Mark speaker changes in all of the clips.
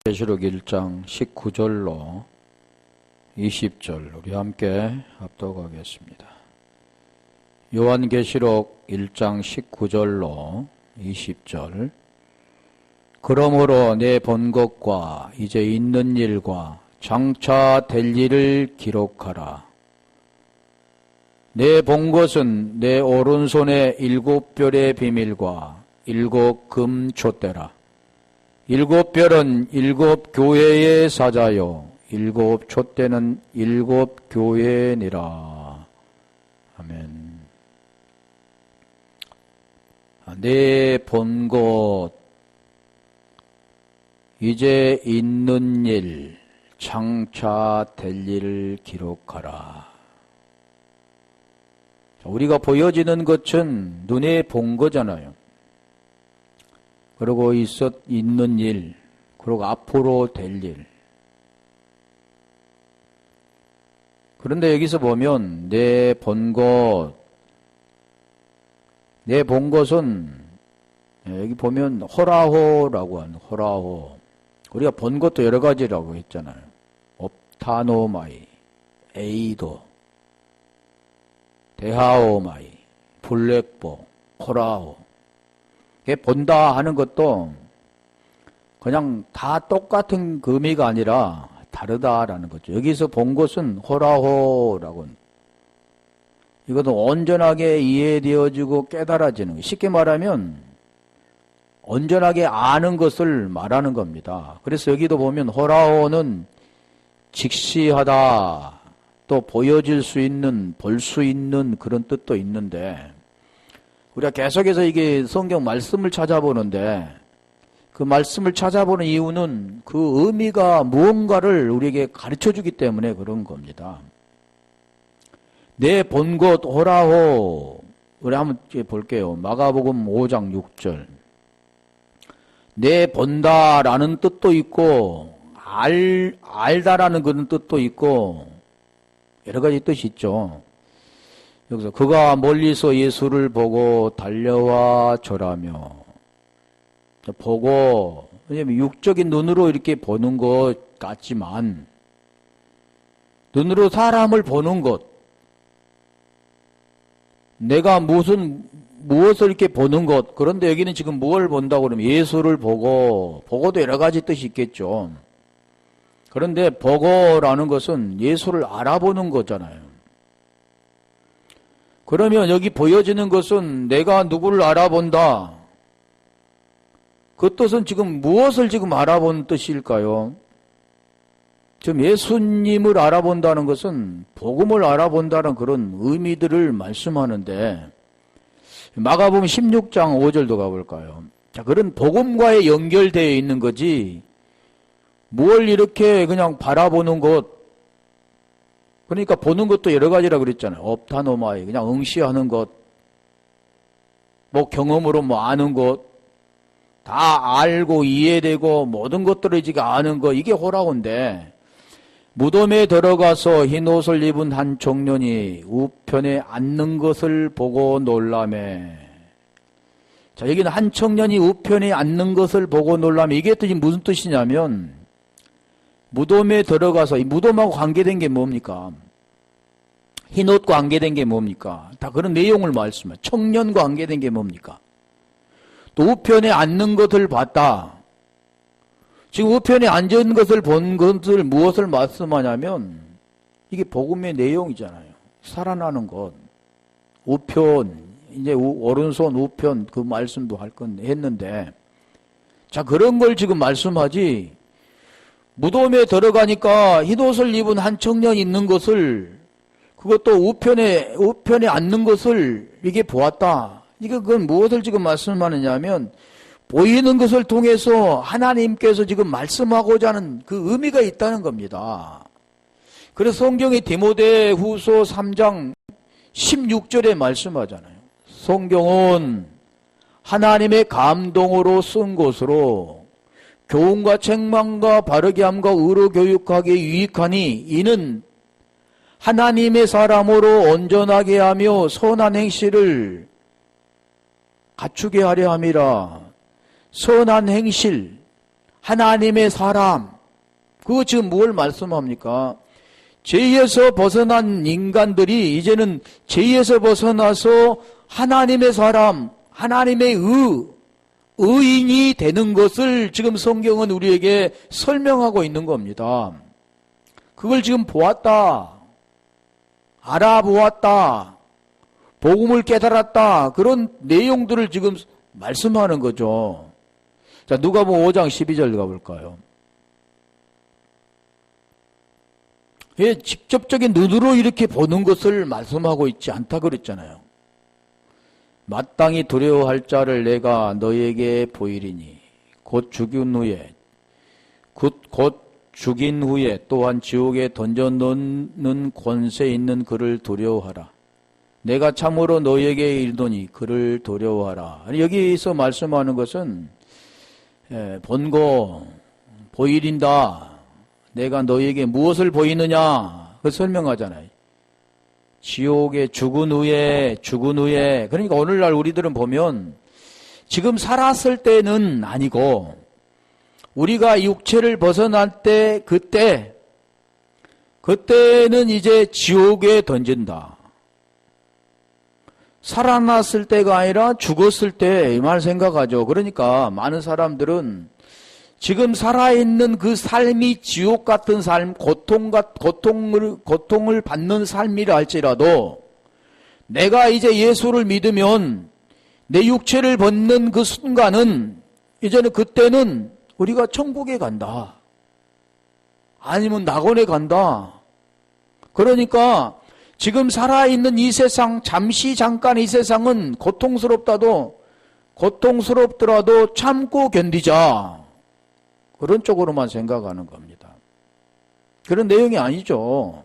Speaker 1: 계시록 1장 19절로 20절 우리 함께 합독하겠습니다. 요한계시록 1장 19절로 20절. 그러므로 내 본 것과 이제 있는 일과 장차 될 일을 기록하라. 내 본 것은 내 오른손에 7별의 비밀과 7 금 촛대라. 7별은 7 교회의 사자요 7 촛대는 7 교회니라. 아멘. 내 본 것 이제 있는 일 장차 될 일을 기록하라. 우리가 보여지는 것은 눈에 본 거잖아요. 그리고 있는 일, 그리고 앞으로 될 일. 그런데 여기서 보면 내 본 것은 여기 보면 호라호라고 하는 호라호. 우리가 본 것도 여러 가지라고 했잖아요. 옵타노마이, 에이도, 데하오마이, 블랙보, 호라호. 본다 하는 것도 그냥 다 똑같은 의미가 아니라 다르다라는 거죠. 여기서 본 것은 호라호라고. 이것도 온전하게 이해되어지고 깨달아지는 거. 쉽게 말하면 온전하게 아는 것을 말하는 겁니다. 그래서 여기도 보면 호라호는 직시하다, 또 보여질 수 있는, 볼 수 있는 그런 뜻도 있는데, 우리가 계속해서 이게 성경 말씀을 찾아보는데 그 말씀을 찾아보는 이유는 그 의미가 무언가를 우리에게 가르쳐주기 때문에 그런 겁니다. 내 본 것 호라호. 우리 한번 볼게요. 마가복음 5장 6절. 내 본다라는 뜻도 있고 알다라는 그런 뜻도 있고 여러 가지 뜻이 있죠. 여기서 그가 멀리서 예수를 보고 달려와 절하며. 보고, 왜냐면 육적인 눈으로 이렇게 보는 것 같지만 눈으로 사람을 보는 것, 내가 무엇을 이렇게 보는 것. 그런데 여기는 지금 무엇을 본다고 그러면 예수를 보고도 여러 가지 뜻이 있겠죠. 그런데 보고라는 것은 예수를 알아보는 거잖아요. 그러면 여기 보여지는 것은 내가 누구를 알아본다. 그 뜻은 지금 무엇을 지금 알아본 뜻일까요? 지금 예수님을 알아본다는 것은 복음을 알아본다는 그런 의미들을 말씀하는데, 마가복음 16장 5절도 가볼까요? 자, 그런 복음과의 연결되어 있는 거지, 뭘 이렇게 그냥 바라보는 것, 그러니까 보는 것도 여러 가지라 그랬잖아요. 옵타노마이, 그냥 응시하는 것, 뭐 경험으로 뭐 아는 것, 다 알고 이해되고 모든 것들을 지금 아는 것, 이게 호라고인데, 무덤에 들어가서 흰 옷을 입은 한 청년이 우편에 앉는 것을 보고 놀라매. 자, 여기는 한 청년이 우편에 앉는 것을 보고 놀라매. 이게 뜻이 무슨 뜻이냐면, 무덤에 들어가서, 이 무덤하고 관계된 게 뭡니까? 흰옷과 관계된 게 뭡니까? 다 그런 내용을 말씀해요. 청년과 관계된 게 뭡니까? 또 우편에 앉는 것을 봤다. 지금 우편에 앉은 것을 본 것을 무엇을 말씀하냐면, 이게 복음의 내용이잖아요. 살아나는 것. 우편, 이제 오른손 우편 그 말씀도 할 건데, 했는데, 자, 그런 걸 지금 말씀하지, 무덤에 들어가니까 흰옷을 입은 한 청년이 있는 것을, 그것도 우편에 앉는 것을 이게 보았다. 그건 무엇을 지금 말씀하느냐면, 보이는 것을 통해서 하나님께서 지금 말씀하고자 하는 그 의미가 있다는 겁니다. 그래서 성경이 디모데 후서 3장 16절에 말씀하잖아요. 성경은 하나님의 감동으로 쓴 것으로 교훈과 책망과 바르게 함과 의로 교육하기에 유익하니 이는 하나님의 사람으로 온전하게 하며 선한 행실을 갖추게 하려 함이라. 선한 행실, 하나님의 사람. 그거 지금 뭘 말씀합니까? 죄에서 벗어난 인간들이 이제는 죄에서 벗어나서 하나님의 사람, 하나님의 의인이 되는 것을 지금 성경은 우리에게 설명하고 있는 겁니다. 그걸 지금 보았다, 알아보았다, 복음을 깨달았다, 그런 내용들을 지금 말씀하는 거죠. 자, 누가복음 5장 12절 가볼까요? 예, 직접적인 눈으로 이렇게 보는 것을 말씀하고 있지 않다 그랬잖아요. 마땅히 두려워할 자를 내가 너에게 보이리니 곧 죽인 후에 또한 지옥에 던져 넣는 권세 있는 그를 두려워하라. 내가 참으로 너에게 이르노니 그를 두려워하라. 여기서 말씀하는 것은 본고 보이린다. 내가 너에게 무엇을 보이느냐? 그 설명하잖아요. 지옥에 죽은 후에. 그러니까 오늘날 우리들은 보면 지금 살았을 때는 아니고 우리가 육체를 벗어날 때 그때는 이제 지옥에 던진다. 살아났을 때가 아니라 죽었을 때 이 말 생각하죠. 그러니까 많은 사람들은 지금 살아있는 그 삶이 지옥 같은 삶, 고통을 받는 삶이라 할지라도 내가 이제 예수를 믿으면 내 육체를 벗는 그 순간은 이제는 그때는 우리가 천국에 간다. 아니면 낙원에 간다. 그러니까 지금 살아있는 이 세상, 잠깐 이 세상은 고통스럽더라도 참고 견디자. 그런 쪽으로만 생각하는 겁니다. 그런 내용이 아니죠.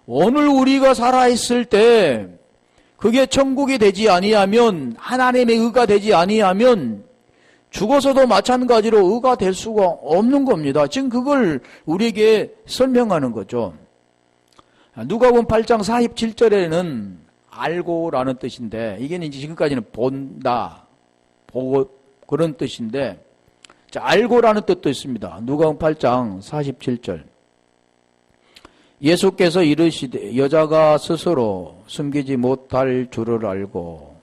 Speaker 1: 오늘 우리가 살아있을 때 그게 천국이 되지 아니하면, 하나님의 의가 되지 아니하면 죽어서도 마찬가지로 의가 될 수가 없는 겁니다. 지금 그걸 우리에게 설명하는 거죠. 누가복음 8장 47절에는 알고라는 뜻인데, 이게 이제 지금까지는 본다, 보고 그런 뜻인데, 자, 알고라는 뜻도 있습니다. 누가복음 8장 47절. 예수께서 이르시되 여자가 스스로 숨기지 못할 줄을 알고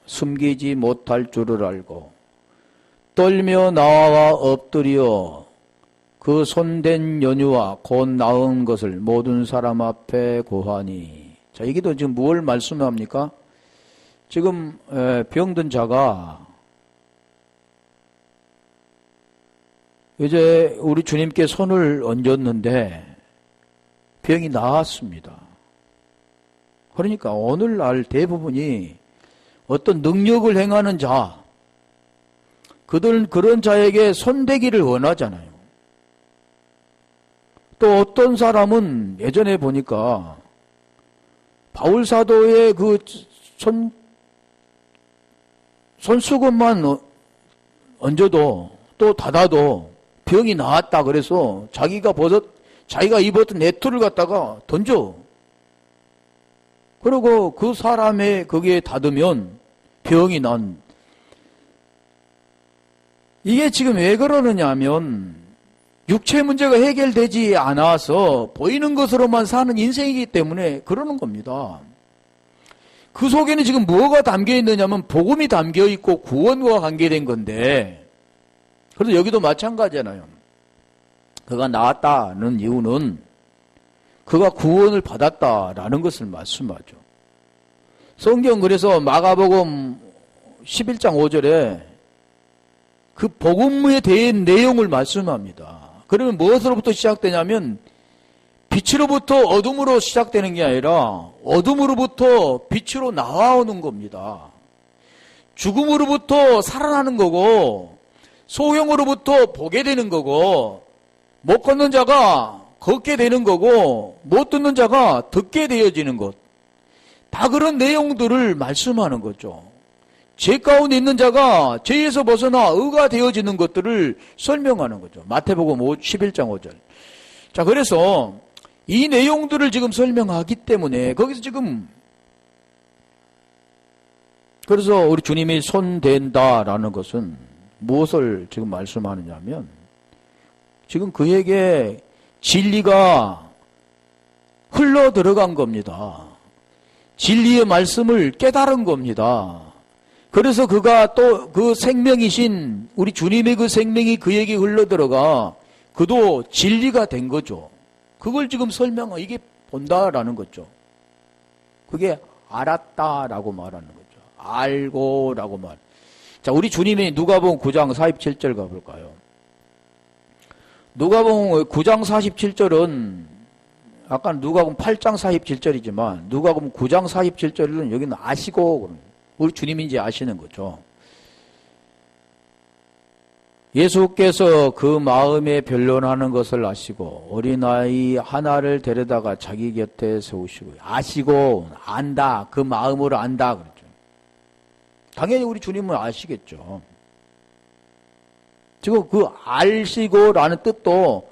Speaker 1: 떨며 나와 엎드려 그 손댄 연유와 곧 나은 것을 모든 사람 앞에 고하니. 자, 이게도 지금 무엇을 말씀합니까? 지금 병든 자가 이제 우리 주님께 손을 얹었는데 병이 나았습니다. 그러니까 오늘날 대부분이 어떤 능력을 행하는 자, 그런 자에게 손대기를 원하잖아요. 또 어떤 사람은 예전에 보니까 바울 사도의 그 손수건만 얹어도 또 닫아도 병이 나았다 그래서 자기가 입었던 내투를 갖다가 던져. 그리고 그 사람의 거기에 닫으면 병이 난. 이게 지금 왜 그러느냐 하면 육체 문제가 해결되지 않아서 보이는 것으로만 사는 인생이기 때문에 그러는 겁니다. 그 속에는 지금 뭐가 담겨 있느냐면 복음이 담겨 있고 구원과 관계된 건데, 그래서 여기도 마찬가지잖아요. 그가 나았다는 이유는 그가 구원을 받았다라는 것을 말씀하죠. 성경 그래서 마가복음 11장 5절에 그 복음에 대한 내용을 말씀합니다. 그러면 무엇으로부터 시작되냐면 빛으로부터 어둠으로 시작되는 게 아니라 어둠으로부터 빛으로 나와오는 겁니다. 죽음으로부터 살아나는 거고 소형으로부터 보게 되는 거고, 못 걷는 자가 걷게 되는 거고, 못 듣는 자가 듣게 되어지는 것. 다 그런 내용들을 말씀하는 거죠. 죄 가운데 있는 자가 죄에서 벗어나 의가 되어지는 것들을 설명하는 거죠. 마태복음 11장 5절. 자, 그래서 이 내용들을 지금 설명하기 때문에 거기서 지금, 그래서 우리 주님이 손댄다라는 것은 무엇을 지금 말씀하느냐면 지금 그에게 진리가 흘러 들어간 겁니다. 진리의 말씀을 깨달은 겁니다. 그래서 그가 또 그 생명이신 우리 주님의 그 생명이 그에게 흘러 들어가 그도 진리가 된 거죠. 그걸 지금 이게 본다라는 거죠. 그게 알았다라고 말하는 거죠. 알고라고 말. 자, 우리 주님이 누가복음 9장 47절 가볼까요? 누가복음 9장 47절은 아까 누가복음 8장 47절이지만 누가복음 9장 47절은 여기는 아시고 우리 주님인지 아시는 거죠. 예수께서 그 마음에 변론하는 것을 아시고 어린아이 하나를 데려다가 자기 곁에 세우시고 아시고 안다. 그 마음으로 안다. 그러죠. 당연히 우리 주님은 아시겠죠. 지금 그 알시고라는 뜻도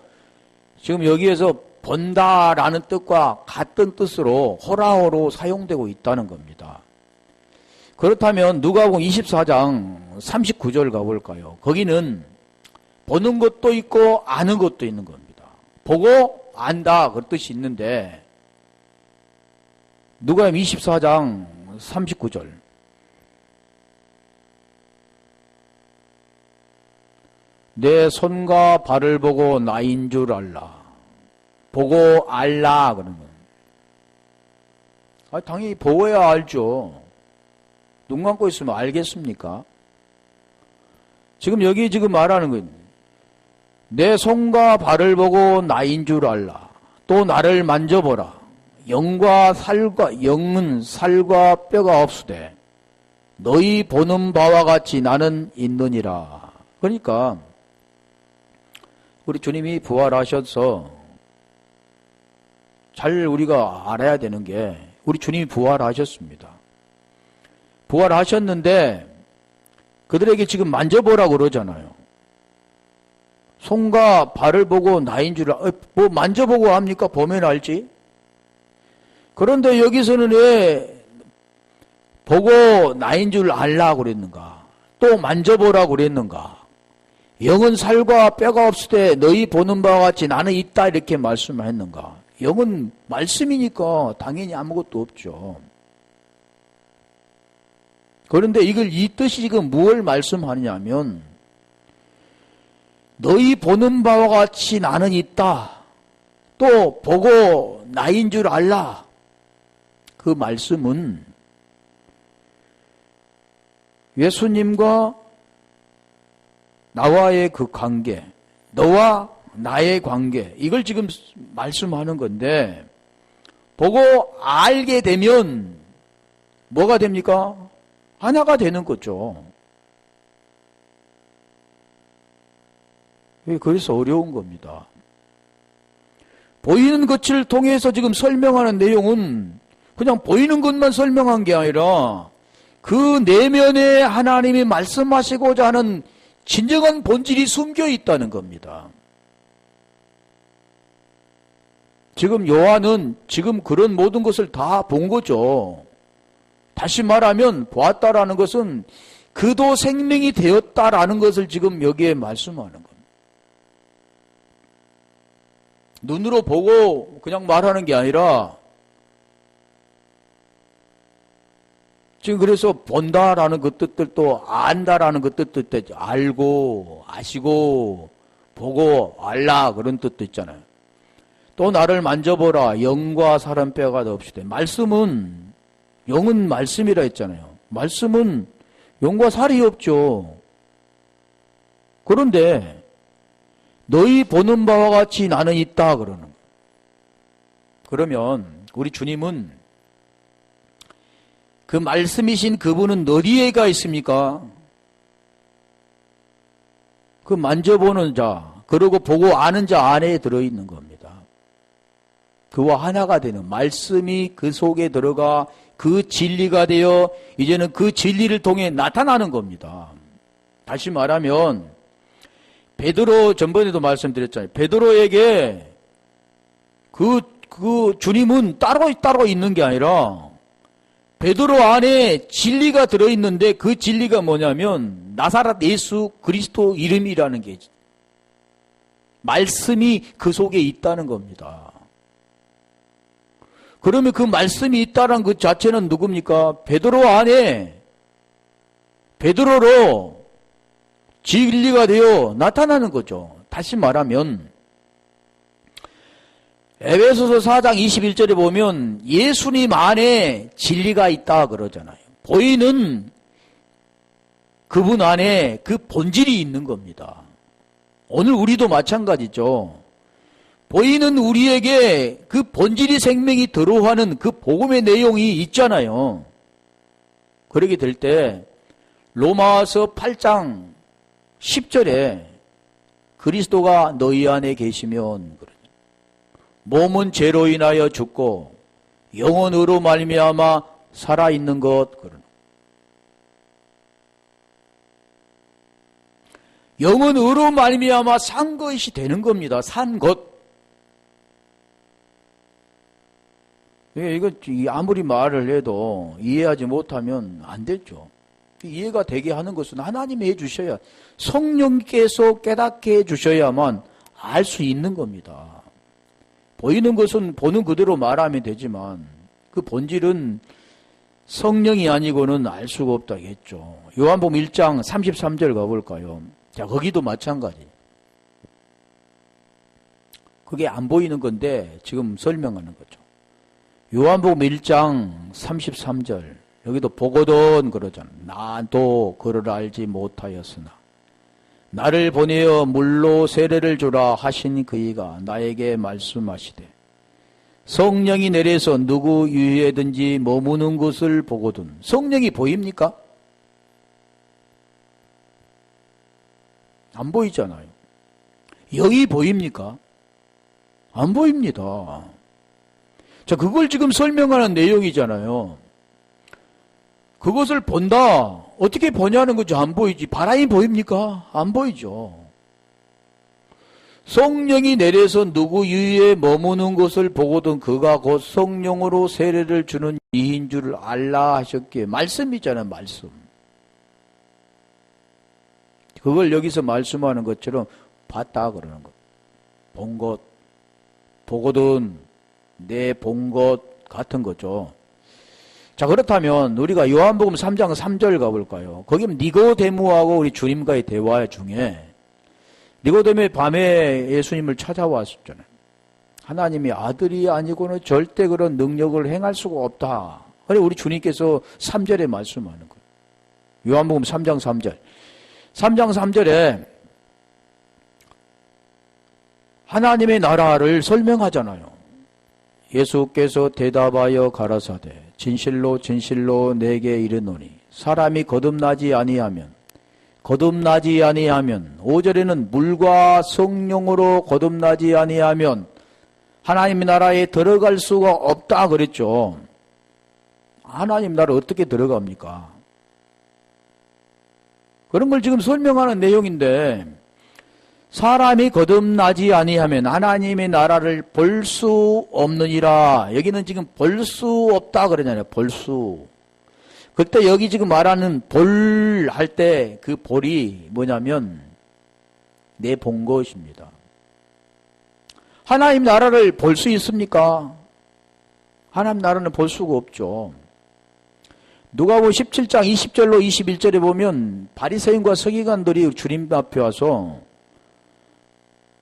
Speaker 1: 지금 여기에서 본다라는 뜻과 같은 뜻으로 호라호로 사용되고 있다는 겁니다. 그렇다면 누가복음 24장 39절 가볼까요? 거기는 보는 것도 있고 아는 것도 있는 겁니다. 보고 안다 그 뜻이 있는데 누가복음 24장 39절 내 손과 발을 보고 나인 줄 알라. 보고 알라 그러는 거예요. 당연히 보아야 알죠. 눈 감고 있으면 알겠습니까? 지금 여기 지금 말하는 거예요. 내 손과 발을 보고 나인 줄 알라. 또 나를 만져보라. 영은 살과 뼈가 없으되 너희 보는 바와 같이 나는 있느니라. 그러니까 우리 주님이 부활하셔서 잘 우리가 알아야 되는 게 우리 주님이 부활하셨습니다. 부활하셨는데 그들에게 지금 만져보라고 그러잖아요. 손과 발을 보고 나인 줄 뭐 만져보고 합니까? 보면 알지. 그런데 여기서는 왜 보고 나인 줄 알라고 그랬는가? 또 만져보라고 그랬는가? 영은 살과 뼈가 없을 때 너희 보는 바와 같이 나는 있다 이렇게 말씀을 했는가? 영은 말씀이니까 당연히 아무것도 없죠. 그런데 이 뜻이 지금 무엇을 말씀하느냐면 너희 보는 바와 같이 나는 있다. 또 보고 나인 줄 알라. 그 말씀은 예수님과 나와의 그 관계, 너와 나의 관계, 이걸 지금 말씀하는 건데 보고 알게 되면 뭐가 됩니까? 하나가 되는 거죠. 그래서 어려운 겁니다. 보이는 것을 통해서 지금 설명하는 내용은 그냥 보이는 것만 설명한 게 아니라 그 내면에 하나님이 말씀하시고자 하는 진정한 본질이 숨겨 있다는 겁니다. 지금 요한은 지금 그런 모든 것을 다 본 거죠. 다시 말하면 보았다라는 것은 그도 생명이 되었다라는 것을 지금 여기에 말씀하는 겁니다. 눈으로 보고 그냥 말하는 게 아니라 지금 그래서 본다라는 그 뜻들도 안다라는 그 뜻도 알고 아시고 보고 알라 그런 뜻도 있잖아요. 또 나를 만져보라. 영과 사람 뼈가 없으되. 말씀은 영은 말씀이라 했잖아요. 말씀은 영과 살이 없죠. 그런데 너희 보는 바와 같이 나는 있다 그러는 거예요. 그러면 우리 주님은 그 말씀이신 그분은 어디에가 있습니까? 그 만져보는 자, 그리고 보고 아는 자 안에 들어있는 겁니다. 그와 하나가 되는 말씀이 그 속에 들어가 그 진리가 되어 이제는 그 진리를 통해 나타나는 겁니다. 다시 말하면 베드로 전번에도 말씀드렸잖아요. 베드로에게 그 주님은 따로 있는 게 아니라 베드로 안에 진리가 들어있는데 그 진리가 뭐냐면 나사렛 예수 그리스도 이름이라는 게 말씀이 그 속에 있다는 겁니다. 그러면 그 말씀이 있다는 그 자체는 누굽니까? 베드로 안에 베드로로 진리가 되어 나타나는 거죠. 다시 말하면 에베소서 4장 21절에 보면 예수님 안에 진리가 있다 그러잖아요. 보이는 그분 안에 그 본질이 있는 겁니다. 오늘 우리도 마찬가지죠. 보이는 우리에게 그 본질이 생명이 들어가는 그 복음의 내용이 있잖아요. 그렇게 될 때 로마서 8장 10절에 그리스도가 너희 안에 계시면 몸은 죄로 인하여 죽고 영혼으로 말미암아 살아있는 것. 영혼으로 말미암아 산 것이 되는 겁니다. 산 것. 이거 아무리 말을 해도 이해하지 못하면 안 되죠. 이해가 되게 하는 것은 하나님이 해주셔야, 성령께서 깨닫게 해주셔야만 알 수 있는 겁니다. 보이는 것은 보는 그대로 말하면 되지만 그 본질은 성령이 아니고는 알 수가 없다겠죠. 요한복음 1장 33절 가볼까요? 자, 거기도 마찬가지. 그게 안 보이는 건데 지금 설명하는 거죠. 요한복음 1장 33절 여기도 보거든 그러잖아. 나도 그를 알지 못하였으나 나를 보내어 물로 세례를 주라 하신 그이가 나에게 말씀하시되 성령이 내려서 누구 위에든지 머무는 것을 보거든. 성령이 보입니까? 안 보이잖아요. 영이 보입니까? 안 보입니다. 자, 그걸 지금 설명하는 내용이잖아요. 그것을 본다. 어떻게 보냐는 거죠. 안 보이지. 바람이 보입니까? 안 보이죠. 성령이 내려서 누구 위에 머무는 것을 보거든 그가 곧 성령으로 세례를 주는 이인 줄을 알라 하셨기에. 말씀이잖아요. 말씀. 그걸 여기서 말씀하는 것처럼 봤다 그러는 것. 본 것. 보거든 내 본 것 같은 거죠. 자, 그렇다면 우리가 요한복음 3장 3절 가볼까요? 거기 니고데모하고 우리 주님과의 대화 중에 니고데모의 밤에 예수님을 찾아왔었잖아요. 하나님이 아들이 아니고는 절대 그런 능력을 행할 수가 없다. 그래 우리 주님께서 3절에 말씀하는 거예요. 요한복음 3장 3절. 3장 3절에 하나님의 나라를 설명하잖아요. 예수께서 대답하여 가라사대 진실로 진실로 내게 이르노니 사람이 거듭나지 아니하면 5절에는 물과 성령으로 거듭나지 아니하면 하나님 나라에 들어갈 수가 없다 그랬죠. 하나님 나라 어떻게 들어갑니까? 그런 걸 지금 설명하는 내용인데 사람이 거듭나지 아니하면 하나님의 나라를 볼 수 없느니라. 여기는 지금 볼 수 없다 그러잖아요. 볼 수. 그때 여기 지금 말하는 볼 할 때 그 볼이 뭐냐면 내 본 것입니다. 하나님 나라를 볼 수 있습니까? 하나님 나라는 볼 수가 없죠. 누가복음 17장 20절로 21절에 보면 바리새인과 서기관들이 주님 앞에 와서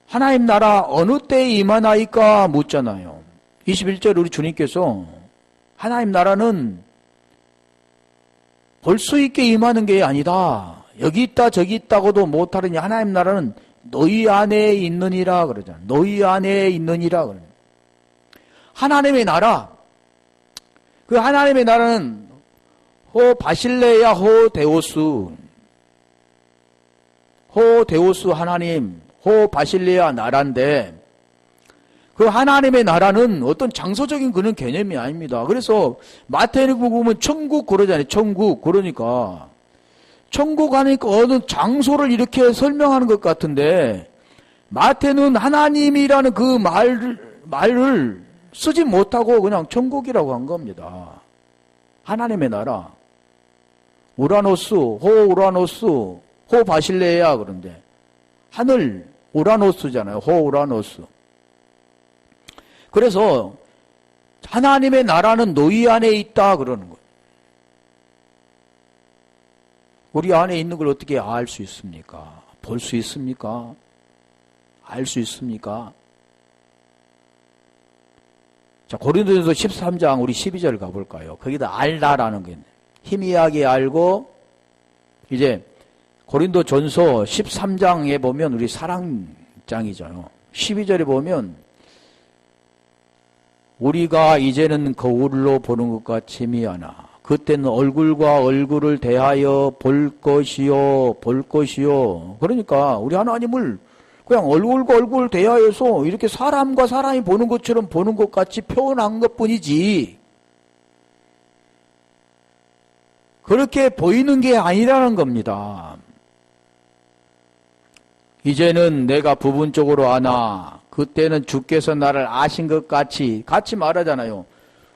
Speaker 1: 하나님 나라 어느 때에 임하나이까 묻잖아요. 21절 우리 주님께서 하나님 나라는 볼 수 있게 임하는 게 아니다. 여기 있다 저기 있다고도 못하느니 하나님 나라는 너희 안에 있느니라 그러잖아요. 너희 안에 있느니라 그래요. 하나님의 나라. 그 하나님의 나라는 호 바실레야 호 데오스. 호 데오스 하나님. 호 바실레아 나라인데 그 하나님의 나라는 어떤 장소적인 그런 개념이 아닙니다. 그래서 마태복음 보면 천국 그러잖아요. 천국. 그러니까 천국 하니까 어느 장소를 이렇게 설명하는 것 같은데 마태는 하나님이라는 그 말을 쓰지 못하고 그냥 천국이라고 한 겁니다. 하나님의 나라. 우라노스, 호 우라노스, 호 바실레아 그런데 하늘 우라노스잖아요. 호우라노스. 그래서 하나님의 나라는 너희 안에 있다 그러는 거예요. 우리 안에 있는 걸 어떻게 알 수 있습니까? 볼 수 있습니까? 알 수 있습니까? 자, 고린도전서 13장 우리 12절 가볼까요? 거기다 알다라는 게 희미하게 알고, 이제 고린도전서 13장에 보면 우리 사랑장이잖아요. 12절에 보면 우리가 이제는 거울로 보는 것과 재미하나 그때는 얼굴과 얼굴을 대하여 볼 것이요. 그러니까 우리 하나님을 그냥 얼굴과 얼굴을 대하여서 이렇게 사람과 사람이 보는 것처럼 보는 것 같이 표현한 것뿐이지 그렇게 보이는 게 아니라는 겁니다. 이제는 내가 부분적으로 아나 그때는 주께서 나를 아신 것 같이 말하잖아요.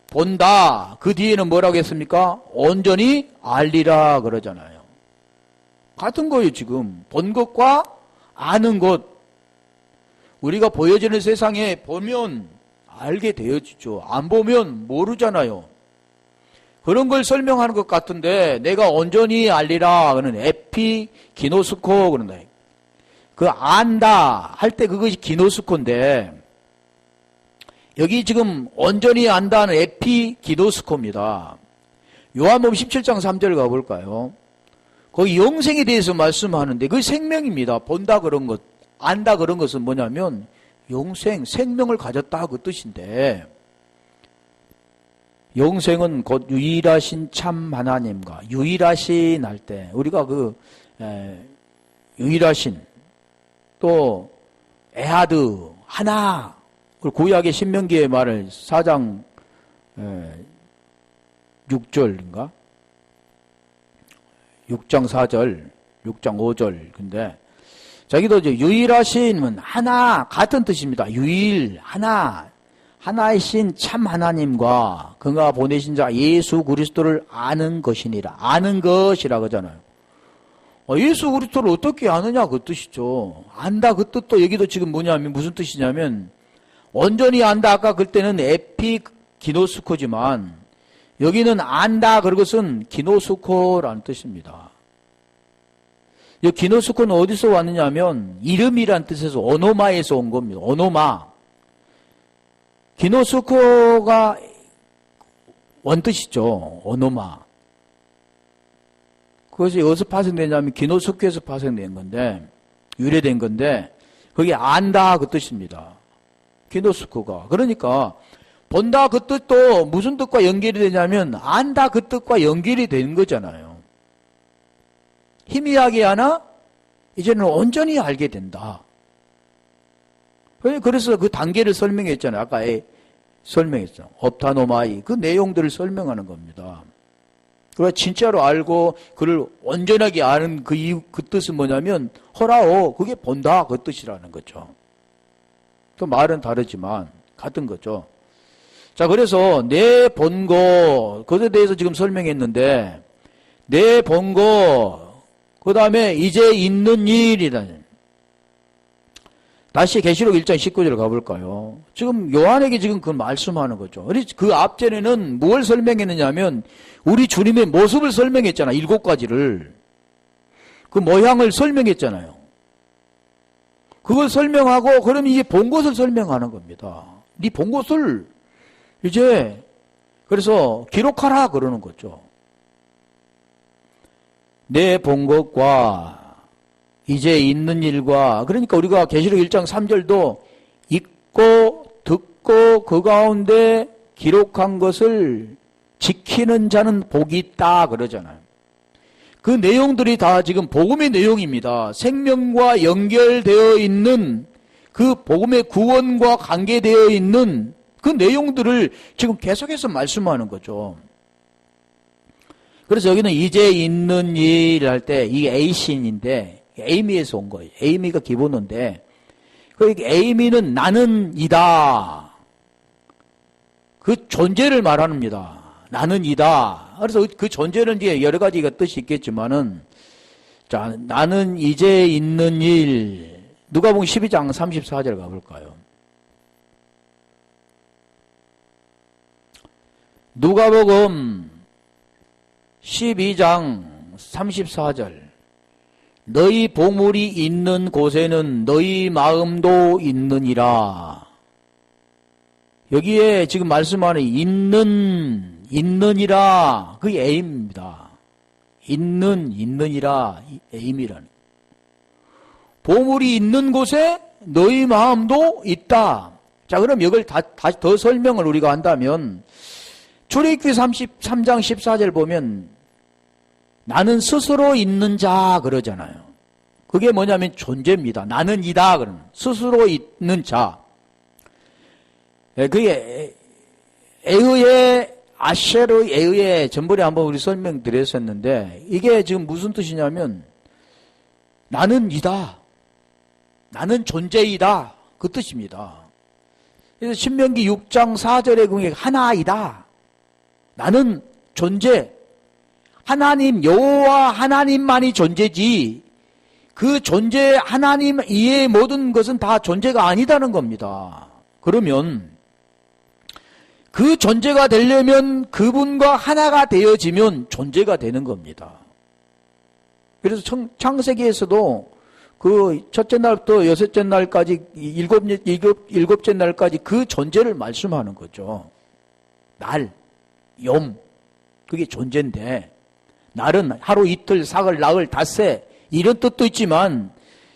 Speaker 1: 본다. 그 뒤에는 뭐라고 했습니까? 온전히 알리라 그러잖아요. 같은 거예요 지금. 본 것과 아는 것. 우리가 보여지는 세상에 보면 알게 되어지죠. 안 보면 모르잖아요. 그런 걸 설명하는 것 같은데 내가 온전히 알리라 그는 에피기노스코 그런다. 그 안다 할 때 그것이 기노스코인데 여기 지금 온전히 안다는 에피기노스코입니다. 요한복음 17장 3절 가볼까요? 거기 영생에 대해서 말씀하는데 그 생명입니다. 본다 그런 것, 안다 그런 것은 뭐냐면 영생, 생명을 가졌다 그 뜻인데 영생은 곧 유일하신 참 하나님과 유일하신 할 때 우리가 유일하신 또 에하드 하나 구약의 신명기의 말을 4장 6절인가? 6장 4절, 6장 5절. 근데 저기도 이제 유일하신 하나 같은 뜻입니다. 유일 하나이신 참 하나님과 그가 보내신 자 예수 그리스도를 아는 것이니라. 아는 것이라고 하잖아요. 예수 그리스도를 어떻게 아느냐 그 뜻이죠. 안다 그 뜻도 여기도 지금 뭐냐면 무슨 뜻이냐면 온전히 안다 아까 그때는 에피기노스코지만 여기는 안다 그것은 기노스코라는 뜻입니다. 이 기노스코는 어디서 왔느냐면 이름이란 뜻에서 오노마에서 온 겁니다. 오노마. 기노스코가 원뜻이죠. 오노마. 그것이 어디서 파생되냐면 기노스코에서 파생된 건데 유래된 건데 그게 안다 그 뜻입니다. 기노스코가. 그러니까 본다 그 뜻도 무슨 뜻과 연결이 되냐면 안다 그 뜻과 연결이 되는 거잖아요. 희미하게 하나 이제는 온전히 알게 된다. 그래서 그 단계를 설명했잖아요. 아까 설명했죠. 업타노마이 그 내용들을 설명하는 겁니다. 그래서 진짜로 알고 그를 온전하게 아는 그 뜻은 뭐냐면 허라오 그게 본다 그 뜻이라는 거죠. 또 말은 다르지만 같은 거죠. 자, 그래서 내 본 거 그것에 대해서 지금 설명했는데 내 본 거 그 다음에 이제 있는 일이라는 다시 계시록 1장 19절 가볼까요? 지금 요한에게 지금 그 말씀하는 거죠. 그 앞전에는 뭘 설명했느냐면 우리 주님의 모습을 설명했잖아. 7가지를. 그 모양을 설명했잖아요. 그걸 설명하고 그럼 이제 본 것을 설명하는 겁니다. 네 본 것을 이제 그래서 기록하라 그러는 거죠. 내 본 것과 이제 있는 일과 그러니까 우리가 계시록 1장 3절도 읽고 듣고 그 가운데 기록한 것을 지키는 자는 복이 있다 그러잖아요. 그 내용들이 다 지금 복음의 내용입니다. 생명과 연결되어 있는 그 복음의 구원과 관계되어 있는 그 내용들을 지금 계속해서 말씀하는 거죠. 그래서 여기는 이제 있는 일 할 때 이게 에이신인데 에이미에서 온 거예요. 에이미가 기본어인데 그 에이미는 나는 이다. 그 존재를 말합니다. 나는 이다. 그래서 그 존재는 이제 여러 가지가 뜻이 있겠지만은 자, 나는 이제 있는 일, 누가복음 12장 34절 가볼까요? 누가복음 12장 34절. 너희 보물이 있는 곳에는 너희 마음도 있느니라. 여기에 지금 말씀하는 있느니라, 그게 에임입니다. 있느니라, 에임이라는. 보물이 있는 곳에 너희 마음도 있다. 자, 그럼 이걸 다시 더 설명을 우리가 한다면, 출애굽기 33장 14절 보면, 나는 스스로 있는 자, 그러잖아요. 그게 뭐냐면 존재입니다. 나는 이다, 그러는. 스스로 있는 자. 그게 에의의 아셰르 에의의 전번에 한번 우리 설명드렸었는데 이게 지금 무슨 뜻이냐면 나는 이다. 나는 존재이다. 그 뜻입니다. 그래서 신명기 6장 4절에 그게 하나이다. 나는 존재. 하나님 여호와 하나님만이 존재지 그 존재 하나님 이외의 모든 것은 다 존재가 아니다는 겁니다. 그러면 그 존재가 되려면 그분과 하나가 되어지면 존재가 되는 겁니다. 그래서 창세기에서도 그 첫째 날부터 여섯째 날까지 일곱째 날까지 그 존재를 말씀하는 거죠. 날, 욤, 그게 존재인데 날은 하루, 이틀, 사흘, 나흘, 닷새 이런 뜻도 있지만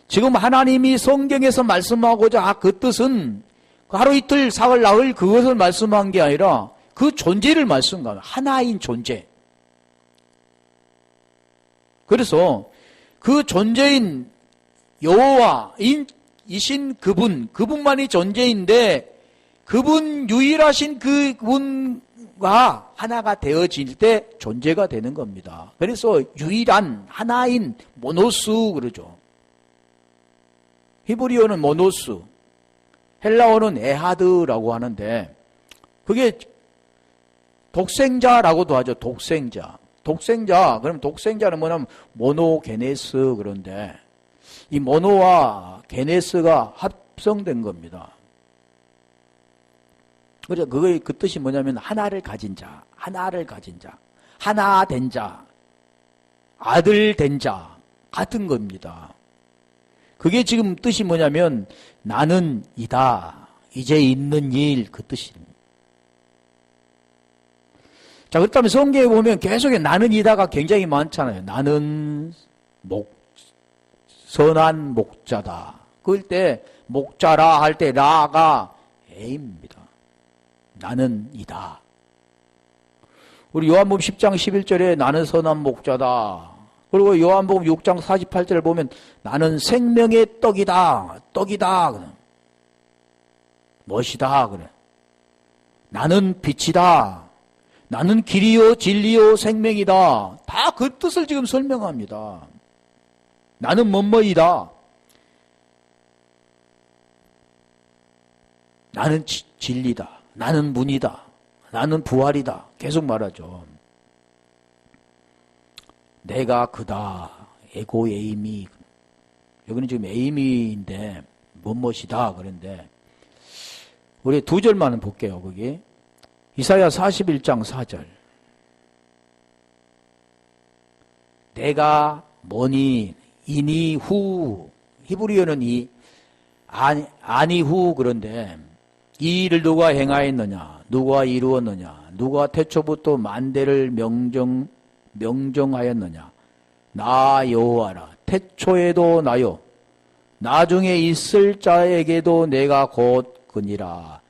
Speaker 1: 지금 하나님이 성경에서 말씀하고자 그 뜻은 하루, 이틀, 사흘, 나흘 그것을 말씀한 게 아니라 그 존재를 말씀한 하나인 존재. 그래서 그 존재인 여호와이신 그분만이 존재인데 그분 유일하신 그분과 하나가 되어질 때 존재가 되는 겁니다. 그래서 유일한 하나인 모노스 그러죠. 히브리어는 모노스, 헬라어는 에하드라고 하는데 그게 독생자라고도 하죠. 독생자. 그럼 독생자는 뭐냐면 모노게네스 그런데 이 모노와 게네스가 합성된 겁니다. 그래서 그 뜻이 뭐냐면 하나를 가진 자, 하나 된 자, 아들 된 자 같은 겁니다. 그게 지금 뜻이 뭐냐면 나는 이다. 이제 있는 일 그 뜻입니다. 자, 그렇다면 성경에 보면 계속에 나는 이다가 굉장히 많잖아요. 나는 선한 목자다. 그럴 때 목자라 할 때 라가 에입니다. 나는 이다. 우리 요한복음 10장 11절에 나는 선한 목자다. 그리고 요한복음 6장 48절을 보면 나는 생명의 떡이다. 멋이다. 그래. 나는 빛이다. 나는 길이요 진리요 생명이다. 다 그 뜻을 지금 설명합니다. 나는 뭐뭐이다. 나는 진리다. 나는 문이다. 나는 부활이다. 계속 말하죠. 내가 그다. 에고 에이미. 여기는 지금 에이미인데 뭐뭐이다 그런데 우리 두 절만 볼게요. 거기 이사야 41장 4절. 내가 뭐니 이니 후. 히브리어는 아니 후 그런데 이 일을 누가 행하였느냐? 누가 이루었느냐? 누가 태초부터 만대를 명정하였느냐? 나 여호와라. 태초에도 나요. 나중에 있을 자에게도 내가 곧 그니라.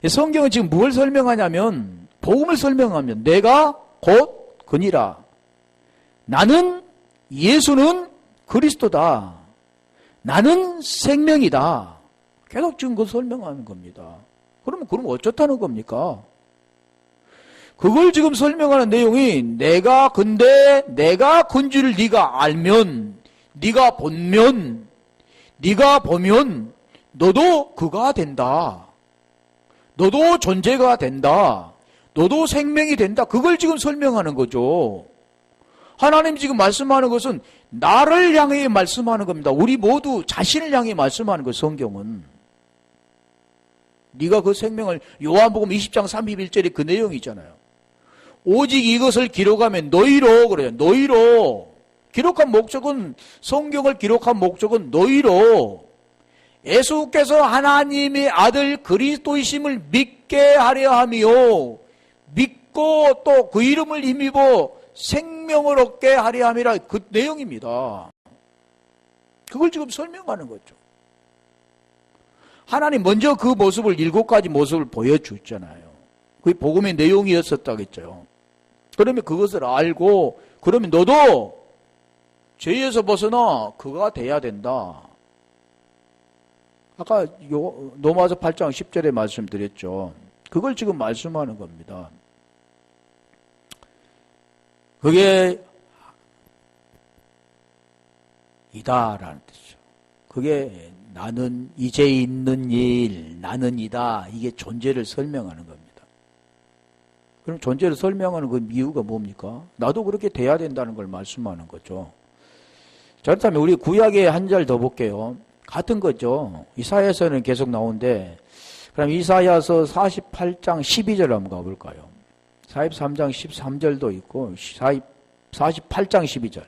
Speaker 1: 성경은 지금 뭘 설명하냐면 복음을 설명하면 내가 곧 그니라. 나는 예수는 그리스도다. 나는 생명이다. 계속 지금 그걸 설명하는 겁니다. 그럼 어쩌다는 겁니까? 그걸 지금 설명하는 내용이 내가 근 줄 네가 알면, 네가 보면 너도 그가 된다. 너도 존재가 된다. 너도 생명이 된다. 그걸 지금 설명하는 거죠. 하나님 지금 말씀하는 것은 나를 향해 말씀하는 겁니다. 우리 모두 자신을 향해 말씀하는 거예요. 성경은. 네가 그 생명을, 요한복음 20장 31절에 그 내용이잖아요. 오직 이것을 기록하면 너희로, 그래요. 너희로. 기록한 목적은, 성경을 기록한 목적은 너희로 예수께서 하나님의 아들 그리스도이심을 믿게 하려 하며 믿고 또 그 이름을 힘입어 생명을 얻게 하려 함이라, 그 내용입니다. 그걸 지금 설명하는 거죠. 하나님 먼저 그 모습을, 7가지 모습을 보여주잖아요. 그게 복음의 내용이었었다겠죠. 그러면 그것을 알고, 그러면 너도 죄에서 벗어나 그가 돼야 된다. 아까 로마서 8장 10절에 말씀드렸죠. 그걸 지금 말씀하는 겁니다. 그게 이다라는 뜻이죠. 그게 나는 이제 있는 일, 나는 이다. 이게 존재를 설명하는 겁니다. 그럼 존재를 설명하는 그 이유가 뭡니까? 나도 그렇게 돼야 된다는 걸 말씀하는 거죠. 자, 그렇다면 우리 구약에 한 절 더 볼게요. 같은 거죠. 이사야서는 계속 나오는데, 그럼 이사야서 48장 12절 한번 가볼까요? 43장 13절도 있고 48장 12절.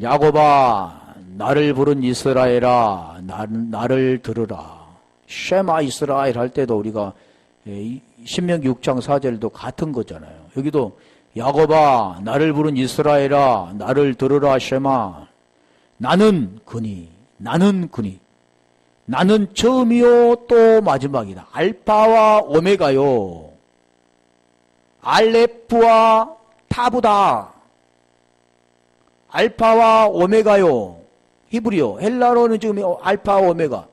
Speaker 1: 야곱아 나를 부른 이스라엘아 나를 들으라. 쉐마 이스라엘 할 때도 우리가 신명기 6장 4절도 같은 거잖아요. 여기도 야곱아 나를 부른 이스라엘아 나를 들으라. 쉐마 나는 그니 나는 처음이요 또 마지막이다. 알파와 오메가요. 알레프와 타부다. 알파와 오메가요. 히브리어. 헬라어는 지금 알파와 오메가.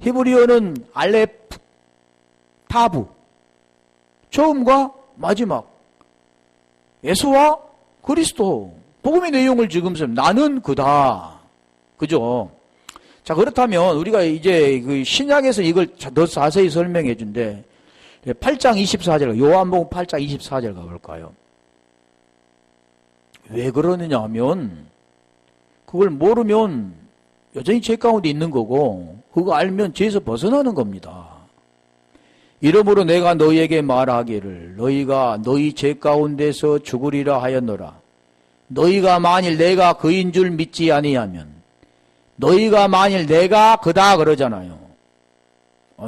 Speaker 1: 히브리어는 알레프, 타부. 처음과 마지막. 예수와 그리스도. 복음의 내용을 지금 나는 그다. 그죠? 자, 그렇다면 우리가 이제 그 신약에서 이걸 더 자세히 설명해 준대. 8장 24절, 요한복음 8장 24절 가볼까요? 왜 그러느냐 하면, 그걸 모르면 여전히 죄 가운데 있는 거고, 그거 알면 죄에서 벗어나는 겁니다. 이러므로 내가 너희에게 말하기를, 너희가 너희 죄 가운데서 죽으리라 하였노라. 너희가 만일 내가 그인 줄 믿지 아니하면, 너희가 만일 내가 그다 그러잖아요.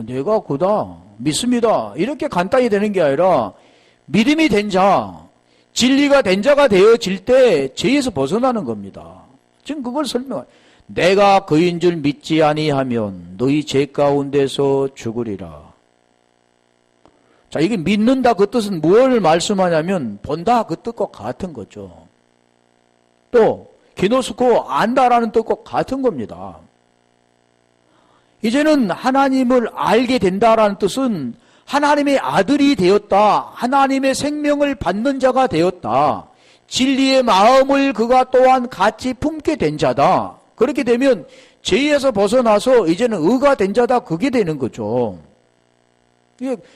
Speaker 1: 내가 그다. 믿습니다. 이렇게 간단히 되는 게 아니라 믿음이 된 자, 진리가 된 자가 되어질 때 죄에서 벗어나는 겁니다. 지금 그걸 내가 그인 줄 믿지 아니하면 너희 죄 가운데서 죽으리라. 자, 이게 믿는다 그 뜻은 무엇을 말씀하냐면 본다 그 뜻과 같은 거죠. 또 기노스코 안다라는 뜻과 같은 겁니다. 이제는 하나님을 알게 된다라는 뜻은 하나님의 아들이 되었다. 하나님의 생명을 받는 자가 되었다. 진리의 마음을 그가 또한 같이 품게 된 자다. 그렇게 되면 죄에서 벗어나서 이제는 의가 된 자다. 그게 되는 거죠.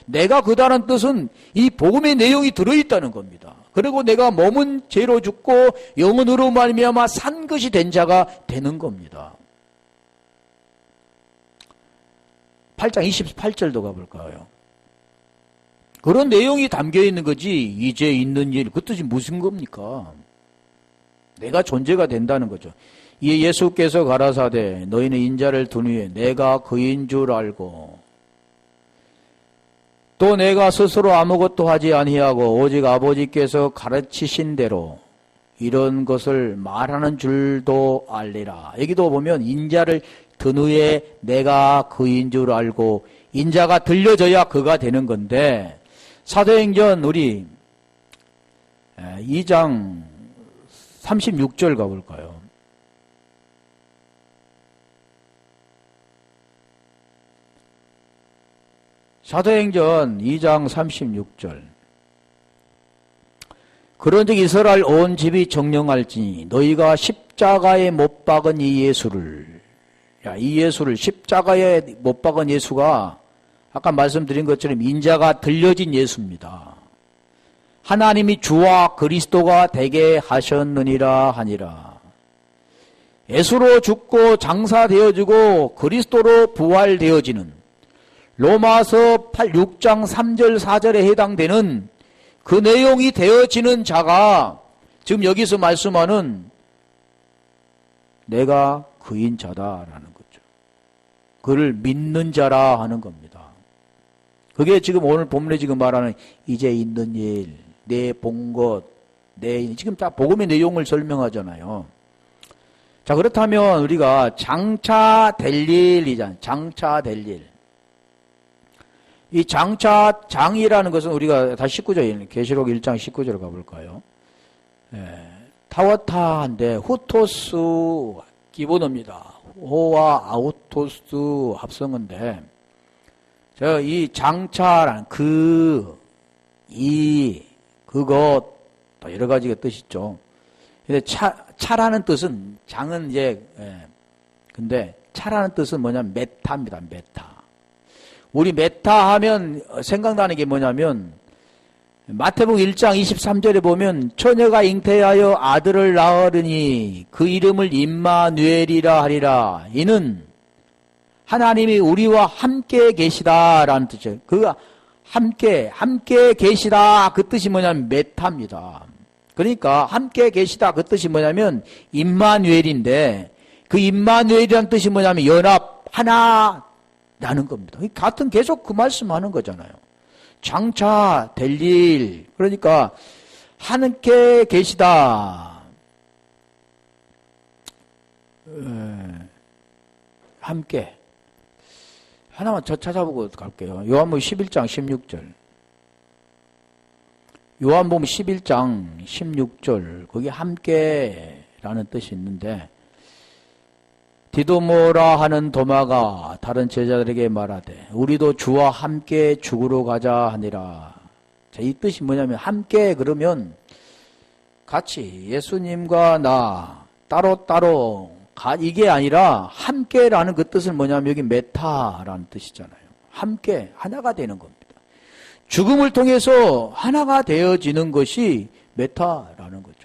Speaker 1: 내가 그다라는 뜻은 이 복음의 내용이 들어있다는 겁니다. 그리고 내가 몸은 죄로 죽고 영혼으로 말미암아 산 것이 된 자가 되는 겁니다. 8장 28절도 가볼까요? 그런 내용이 담겨 있는 거지. 이제 있는 일, 그 뜻이 무슨 겁니까? 내가 존재가 된다는 거죠. 이에 예수께서 가라사대 너희는 인자를 둔 후에 내가 그인 줄 알고 또 내가 스스로 아무것도 하지 아니하고 오직 아버지께서 가르치신 대로 이런 것을 말하는 줄도 알리라. 여기도 보면 인자를 든 후에 내가 그인 줄 알고 인자가 들려져야 그가 되는 건데 사도행전 우리 2장 36절 가볼까요? 사도행전 2장 36절 그런즉 이스라엘 온 집이 정령할지니 너희가 십자가에 못 박은 이 예수를 십자가에 못 박은 예수가 아까 말씀드린 것처럼 인자가 들려진 예수입니다. 하나님이 주와 그리스도가 되게 하셨느니라 하니라. 예수로 죽고 장사되어지고 그리스도로 부활되어지는 로마서 6장 3절 4절에 해당되는 그 내용이 되어지는 자가 지금 여기서 말씀하는 내가 그인 자다라는 거죠. 그를 믿는 자라 하는 겁니다. 그게 지금 오늘 본문에 지금 말하는 이제 있는 일, 내 본 것, 지금 다 복음의 내용을 설명하잖아요. 자, 그렇다면 우리가 장차 될 일이잖아요. 장차 될 일. 이 장이라는 것은 우리가 다 19절, 계시록 1장 19절로 가볼까요? 타워타인데 후토스 기본어입니다. 호와 아우토스 합성어인데, 이 장차라는 그것, 또 여러 가지가 뜻이 있죠. 근데 차라는 뜻은, 장은 근데 차라는 뜻은 뭐냐면 메타입니다, 메타. 우리 메타 하면 생각나는 게 뭐냐면, 마태복음 1장 23절에 보면, 처녀가 잉태하여 아들을 낳으리니 그 이름을 임마누엘이라 하리라. 이는 하나님이 우리와 함께 계시다라는 뜻이에요. 그 함께 계시다 그 뜻이 뭐냐면 메타입니다. 그러니까 함께 계시다 그 뜻이 뭐냐면 임마누엘인데, 그 임마누엘이라는 뜻이 뭐냐면 연합, 하나라는 겁니다. 같은 계속 그 말씀하는 거잖아요. 장차 될 일, 그러니까 함께 계시다. 함께. 하나만 저 찾아보고 갈게요. 요한복음 11장 16절. 요한복음 11장 16절. 거기 함께라는 뜻이 있는데, 디도모라 하는 도마가 다른 제자들에게 말하되 우리도 주와 함께 죽으러 가자 하니라. 자, 이 뜻이 뭐냐면 함께 그러면 같이 예수님과 나 따로 이게 아니라 함께라는 그 뜻은 뭐냐면 여기 메타라는 뜻이잖아요. 함께 하나가 되는 겁니다. 죽음을 통해서 하나가 되어지는 것이 메타라는 거죠.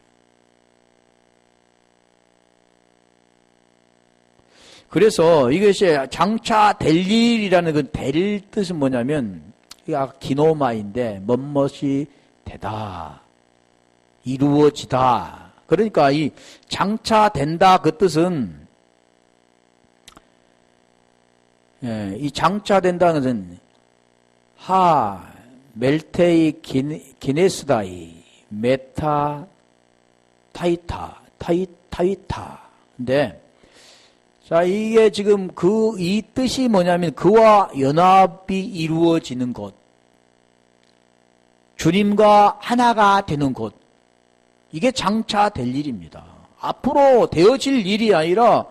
Speaker 1: 그래서 이것이 장차 될 일이라는 그 될 뜻은 뭐냐면, 이게 기노마인데, 멋멋이 되다, 이루어지다. 그러니까 이 장차 된다 그 뜻은, 이 장차 된다는 것은, 멜테이 기네스다이, 메타 타이타. 근데, 자, 이게 지금 이 뜻이 뭐냐면 그와 연합이 이루어지는 곳. 주님과 하나가 되는 곳. 이게 장차 될 일입니다. 앞으로 되어질 일이 아니라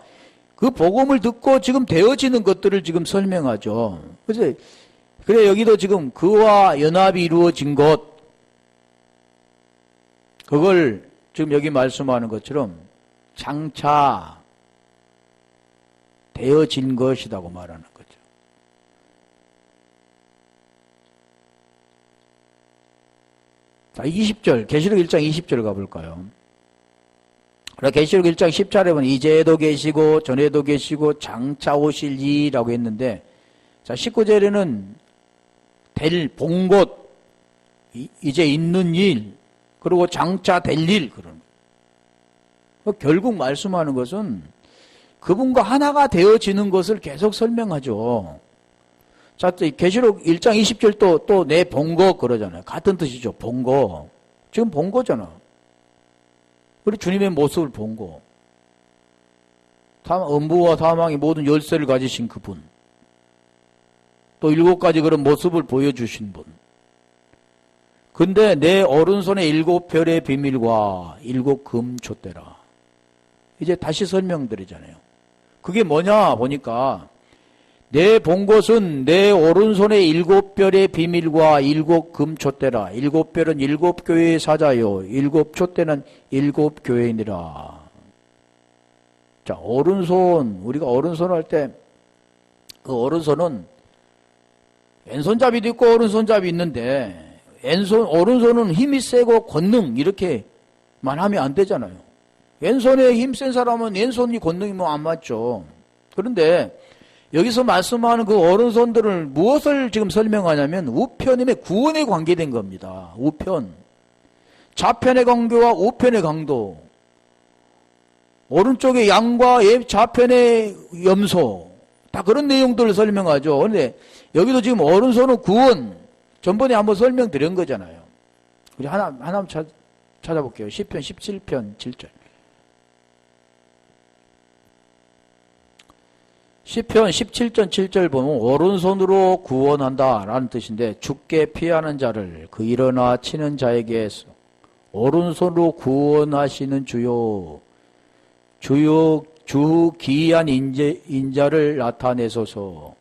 Speaker 1: 그 복음을 듣고 지금 되어지는 것들을 지금 설명하죠. 그래, 여기도 지금 그와 연합이 이루어진 곳. 그걸 지금 여기 말씀하는 것처럼 장차 되어진 것이라고 말하는 거죠. 자, 20절, 계시록 1장 20절 가볼까요? 계시록 1장 10절에 보면 이제도 계시고 전에도 계시고 장차 오실 이라고 했는데, 자, 19절에는 본 곳, 이제 있는 일, 그리고 장차 될 일, 그런. 결국 말씀하는 것은 그분과 하나가 되어지는 것을 계속 설명하죠. 자, 계시록 1장 20절 또 내 본 거 그러잖아요. 같은 뜻이죠. 본 거. 지금 본 거잖아. 우리 주님의 모습을 본 거. 음부와 사망의 모든 열쇠를 가지신 그분. 또 7가지 그런 모습을 보여주신 분. 근데 내 오른손에 7별의 비밀과 7금 촛대라. 이제 다시 설명드리잖아요. 그게 뭐냐 보니까 내 본 것은 내 오른손에 7별의 비밀과 7금 촛대라. 7별은 7교회의 사자요, 7촛대는 7교회이니라. 자, 오른손, 우리가 오른손 할 때 그 오른손은 왼손잡이도 있고 오른손잡이 있는데 오른손은 힘이 세고 권능 이렇게만 하면 안 되잖아요. 왼손에 힘센 사람은 왼손이 권능이 뭐 안 맞죠. 그런데 여기서 말씀하는 그 오른손들을 무엇을 지금 설명하냐면 우편임의 구원에 관계된 겁니다. 우편. 좌편의 강도와 우편의 강도. 오른쪽의 양과 좌편의 염소. 다 그런 내용들을 설명하죠. 그런데 여기도 지금 오른손은 구원. 전번에 한번 설명드린 거잖아요. 우리 하나 찾아볼게요. 시편 17편 7절. 시편 17전 7절 보면 오른손으로 구원한다 라는 뜻인데 죽게 피하는 자를 그 일어나 치는 자에게 오른손으로 구원하시는 주요 주 기이한 인자를 나타내소서.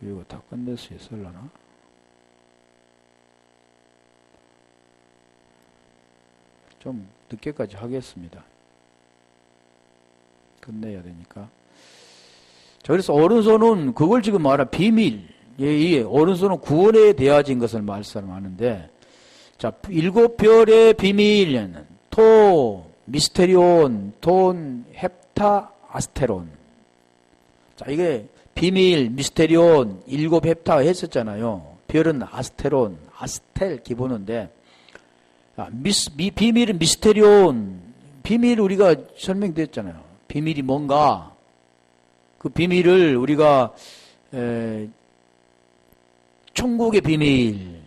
Speaker 1: 이거 다 끝낼 수 있을라나? 좀 늦게까지 하겠습니다. 끝내야 되니까. 자, 그래서 오른손은 그걸 지금 말한 비밀. 이 오른손은 구원에 대하진 것을 말씀하는데, 자, 7별의 비밀은 토, 미스테리온, 돈, 헵타, 아스테론. 자, 이게 비밀, 미스테리온, 7 헵타 했었잖아요. 별은 아스테론, 아스텔 기본인데, 비밀은 미스테리온. 비밀 우리가 설명됐잖아요. 비밀이 뭔가? 그 비밀을 우리가 천국의 비밀,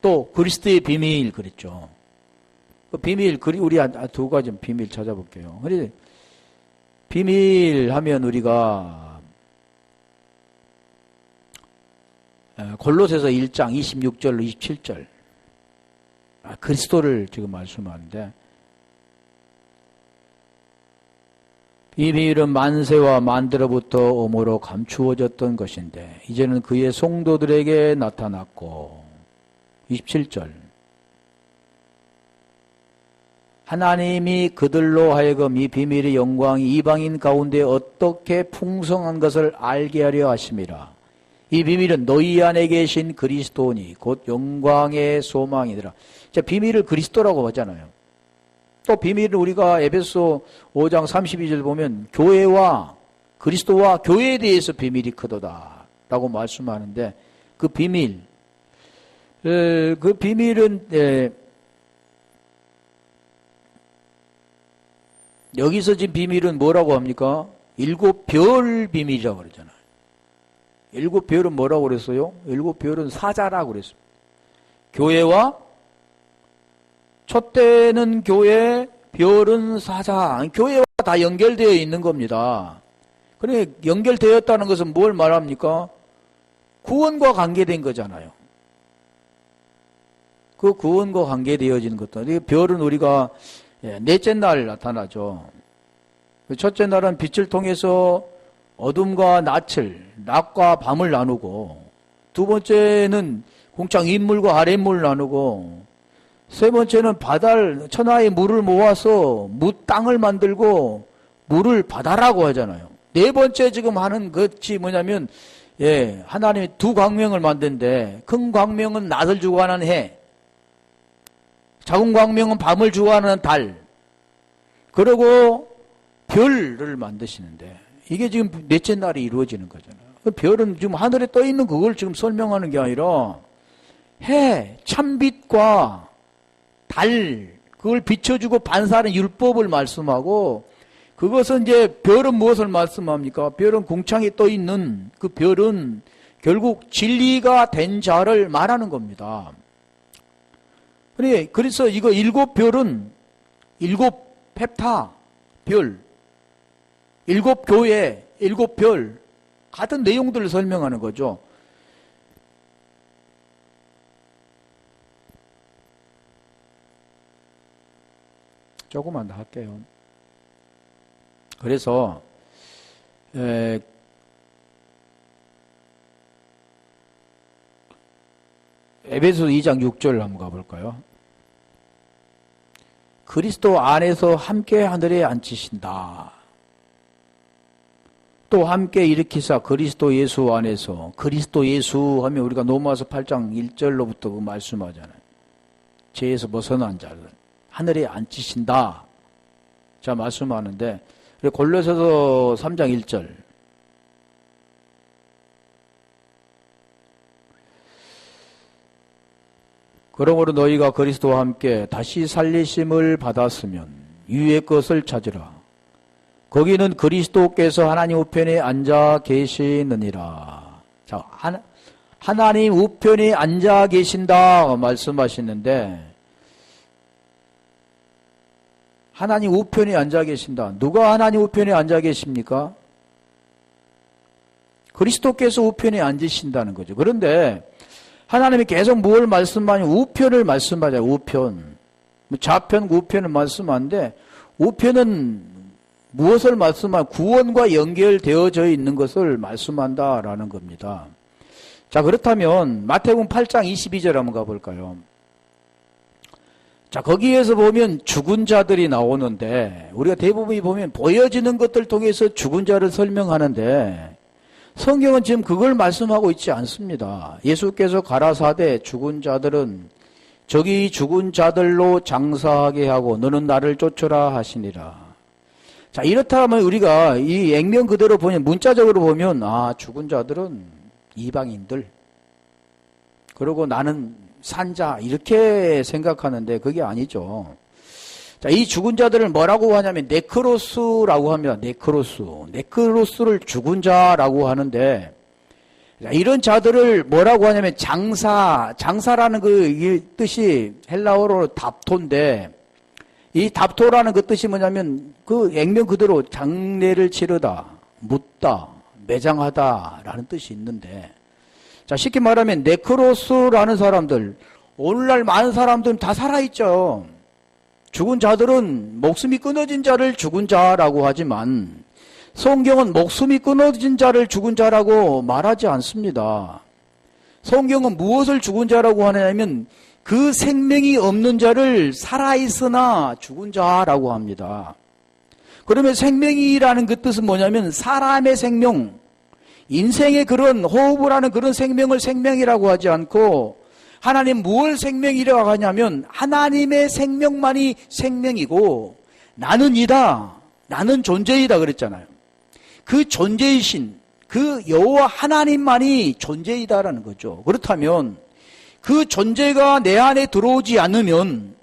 Speaker 1: 또 그리스도의 비밀 그랬죠. 그 비밀, 우리 두 가지 비밀 찾아볼게요. 그래 비밀 하면 우리가 골로새서 1장 26절, 27절 그리스도를 지금 말씀하는데 이 비밀은 만세와 만대로부터 오므로 감추어졌던 것인데 이제는 그의 성도들에게 나타났고 27절 하나님이 그들로 하여금 이 비밀의 영광이 이방인 가운데 어떻게 풍성한 것을 알게 하려 하심이라. 이 비밀은 너희 안에 계신 그리스도니 곧 영광의 소망이더라. 자, 비밀을 그리스도라고 하잖아요. 또 비밀은 우리가 에베소 5장 32절 보면 교회와 그리스도와 교회에 대해서 비밀이 크도다 라고 말씀하는데 그 비밀, 그 비밀은 여기서 지금 비밀은 뭐라고 합니까? 7별 비밀이라고 그러잖아요. 7별은 뭐라고 그랬어요? 7별은 사자라고 그랬습니다. 교회와 촛대는 교회, 별은 사자. 교회와 다 연결되어 있는 겁니다. 그래 연결되었다는 것은 뭘 말합니까? 구원과 관계된 거잖아요. 그 구원과 관계되어진 것도. 별은 우리가 넷째 날 나타나죠. 첫째 날은 빛을 통해서 어둠과 낮과 밤을 나누고, 두 번째는 공창 윗물과 아랫물을 나누고, 세 번째는 천하의 물을 모아서 땅을 만들고 물을 바다라고 하잖아요. 네 번째 지금 하는 것이 뭐냐면, 하나님이 두 광명을 만든데, 큰 광명은 낮을 주관하는 해, 작은 광명은 밤을 주관하는 달, 그리고 별을 만드시는데, 이게 지금 넷째 날이 이루어지는 거잖아요. 별은 지금 하늘에 떠 있는 그걸 지금 설명하는 게 아니라, 해, 찬빛과 달, 그걸 비춰주고 반사하는 율법을 말씀하고, 그것은 이제 별은 무엇을 말씀합니까? 별은 궁창에 떠 있는 그 별은 결국 진리가 된 자를 말하는 겁니다. 그래서 이거 7별은 7 헵타, 별, 7 교회, 7별, 같은 내용들을 설명하는 거죠. 조금만 더 할게요. 그래서 에베소 2장 6절 한번 가볼까요? 그리스도 안에서 함께 하늘에 앉히신다. 또 함께 일으키사 그리스도 예수 안에서, 그리스도 예수 하면 우리가 로마서 8장 1절로부터 그 말씀하잖아요. 죄에서 벗어난 자들. 하늘에 앉히신다. 자, 말씀하는데, 골로새서 3장 1절. 그러므로 너희가 그리스도와 함께 다시 살리심을 받았으면 위의 것을 찾으라. 거기는 그리스도께서 하나님 우편에 앉아 계시느니라. 자, 하나님 우편에 앉아 계신다 말씀하시는데, 하나님 우편에 앉아 계신다. 누가 하나님 우편에 앉아 계십니까? 그리스도께서 우편에 앉으신다는 거죠. 그런데 하나님이 계속 뭘 말씀하냐면 우편을 말씀하잖아요. 우편. 좌편, 우편을 말씀하는데 우편은 무엇을 말씀하냐? 구원과 연결되어져 있는 것을 말씀한다라는 겁니다. 자, 그렇다면 마태복음 8장 22절 한번 가볼까요? 자, 거기에서 보면 죽은 자들이 나오는데 우리가 대부분이 보면 보여지는 것들 통해서 죽은 자를 설명하는데 성경은 지금 그걸 말씀하고 있지 않습니다. 예수께서 가라사대 죽은 자들은 저기 죽은 자들로 장사하게 하고 너는 나를 쫓으라 하시니라. 자, 이렇다면 우리가 이 액면 그대로 보면 문자적으로 보면 죽은 자들은 이방인들, 그리고 나는 산자 이렇게 생각하는데 그게 아니죠. 자, 이 죽은 자들을 뭐라고 하냐면 네크로스라고 합니다. 네크로스를 죽은 자라고 하는데, 자, 이런 자들을 뭐라고 하냐면 장사라는 그 뜻이 헬라어로 답토인데, 이 답토라는 그 뜻이 뭐냐면 그 액면 그대로 장례를 치르다, 묻다, 매장하다라는 뜻이 있는데, 자, 쉽게 말하면 네크로스라는 사람들, 오늘날 많은 사람들은 다 살아있죠. 죽은 자들은 목숨이 끊어진 자를 죽은 자라고 하지만 성경은 목숨이 끊어진 자를 죽은 자라고 말하지 않습니다. 성경은 무엇을 죽은 자라고 하냐면 그 생명이 없는 자를 살아있으나 죽은 자라고 합니다. 그러면 생명이라는 그 뜻은 뭐냐면 사람의 생명, 인생의 그런 호흡을 하는 그런 생명을 생명이라고 하지 않고 하나님 무엇을 생명이라고 하냐면 하나님의 생명만이 생명이고 나는 존재이다 그랬잖아요. 그 존재이신 그 여호와 하나님만이 존재이다라는 거죠. 그렇다면 그 존재가 내 안에 들어오지 않으면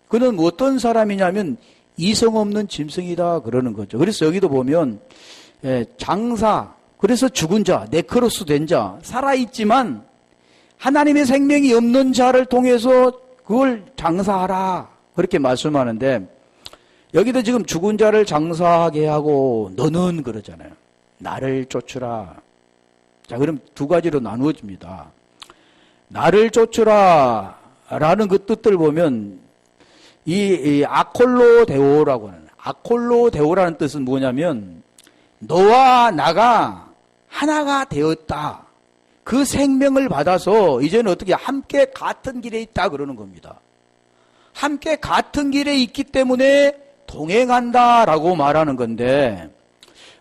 Speaker 1: 그는 어떤 사람이냐면 이성 없는 짐승이다 그러는 거죠. 그래서 여기도 보면 장사, 그래서 죽은 자, 네크로스 된 자, 살아있지만 하나님의 생명이 없는 자를 통해서 그걸 장사하라 그렇게 말씀하는데, 여기도 지금 죽은 자를 장사하게 하고 너는 그러잖아요. 나를 쫓으라. 자, 그럼 두 가지로 나누어집니다. 나를 쫓으라 라는 그 뜻들 보면 이 아콜로데오라고 하는, 아콜로데오라는 뜻은 뭐냐면 너와 나가 하나가 되었다. 그 생명을 받아서 이제는 어떻게 함께 같은 길에 있다 그러는 겁니다. 함께 같은 길에 있기 때문에 동행한다라고 말하는 건데,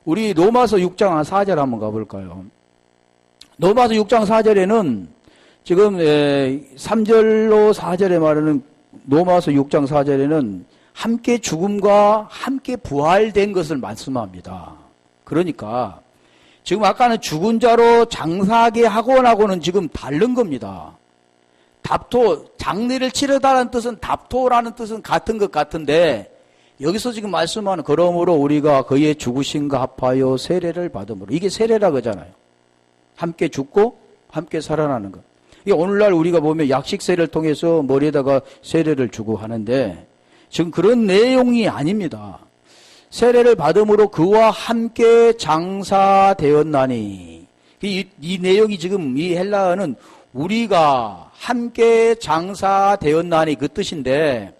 Speaker 1: 우리 로마서 6장 4절 한번 가볼까요? 로마서 6장 4절에는 지금 3절로 4절에 말하는 로마서 6장 4절에는 함께 죽음과 함께 부활된 것을 말씀합니다. 그러니까 지금 아까는 죽은 자로 장사하게 하고는 지금 다른 겁니다. 답토, 장례를 치르다라는 뜻은 답토라는 뜻은 같은 것 같은데, 여기서 지금 말씀하는 그러므로 우리가 그의 죽으심과 합하여 세례를 받음으로, 이게 세례라고 하잖아요. 함께 죽고 함께 살아나는 것. 이게 오늘날 우리가 보면 약식 세례를 통해서 머리에다가 세례를 주고 하는데 지금 그런 내용이 아닙니다. 세례를 받음으로 그와 함께 장사되었나니, 이 내용이 지금 이 헬라어는 우리가 함께 장사되었나니 그 뜻인데,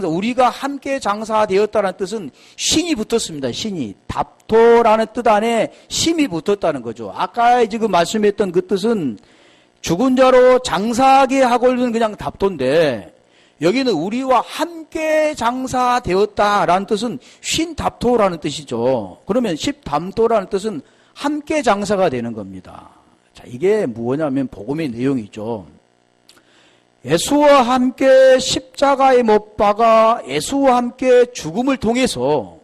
Speaker 1: 우리가 함께 장사되었다는 뜻은 신이 붙었습니다. 신이. 답토라는 뜻 안에 심이 붙었다는 거죠. 아까 지금 말씀했던 그 뜻은 죽은 자로 장사하게 하고는 그냥 답토인데, 여기는 우리와 함께 장사되었다라는 뜻은 쉰답토라는 뜻이죠. 그러면 십담토라는 뜻은 함께 장사가 되는 겁니다. 자, 이게 뭐냐면 복음의 내용이죠. 예수와 함께 십자가에 못 박아 예수와 함께 죽음을 통해서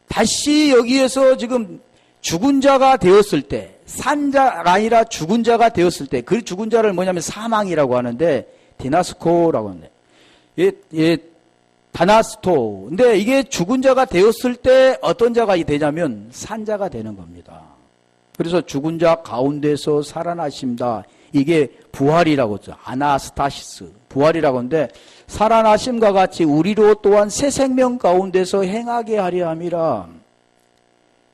Speaker 1: 다시 여기에서 지금 죽은 자가 되었을 때, 산 자가 아니라 죽은 자가 되었을 때, 그 죽은 자를 뭐냐면 사망이라고 하는데, 디나스코라고 하는데, 다나스토. 근데 이게 죽은 자가 되었을 때 어떤 자가 되냐면 산 자가 되는 겁니다. 그래서 죽은 자 가운데서 살아나심다. 이게 부활이라고 하죠. 아나스타시스. 부활이라고 하는데, 살아나심과 같이 우리로 또한 새 생명 가운데서 행하게 하려 함이라.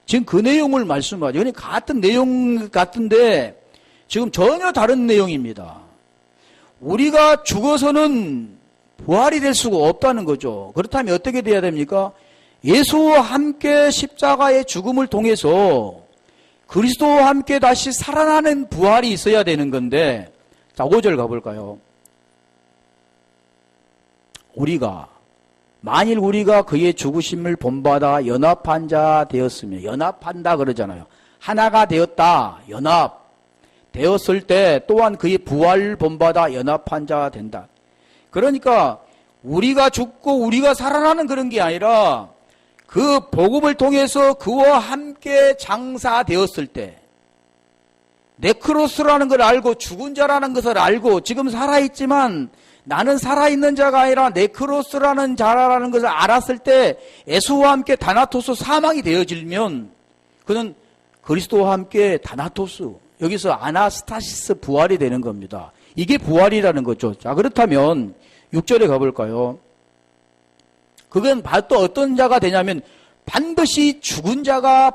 Speaker 1: 지금 그 내용을 말씀하죠. 그러니까 같은 내용 같은데 지금 전혀 다른 내용입니다. 우리가 죽어서는 부활이 될 수가 없다는 거죠. 그렇다면 어떻게 돼야 됩니까? 예수와 함께 십자가의 죽음을 통해서 그리스도와 함께 다시 살아나는 부활이 있어야 되는 건데, 자, 5절 가볼까요? 만일 우리가 그의 죽으심을 본받아 연합한 자 되었으면, 연합한다 그러잖아요. 하나가 되었다, 연합. 되었을 때 또한 그의 부활을 본받아 연합한 자 된다. 그러니까 우리가 죽고 우리가 살아나는 그런 게 아니라 그 복음을 통해서 그와 함께 장사되었을 때, 네크로스라는 걸 알고 죽은 자라는 것을 알고 지금 살아있지만 나는 살아있는 자가 아니라 네크로스라는 자라는 것을 알았을 때 예수와 함께 다나토스 사망이 되어지면 그는 그리스도와 함께 다나토스, 여기서 아나스타시스 부활이 되는 겁니다. 이게 부활이라는 거죠. 자, 그렇다면 6절에 가볼까요? 그건 또 어떤 자가 되냐면 반드시 죽은 자가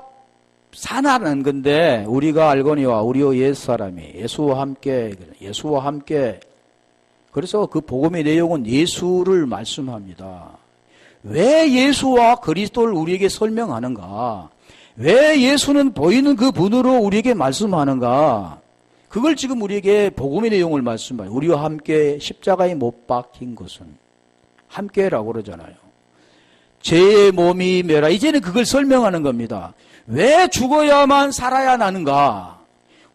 Speaker 1: 살아나는 건데, 우리가 알거니와 우리의 옛사람이 예수와 함께. 그래서 그 복음의 내용은 예수를 말씀합니다. 왜 예수와 그리스도를 우리에게 설명하는가? 왜 예수는 보이는 그 분으로 우리에게 말씀하는가? 그걸 지금 우리에게 복음의 내용을 말씀해요. 우리와 함께 십자가에 못 박힌 것은 함께라고 그러잖아요. 제 몸이 멸하. 이제는 그걸 설명하는 겁니다. 왜 죽어야만 살아야 나는가?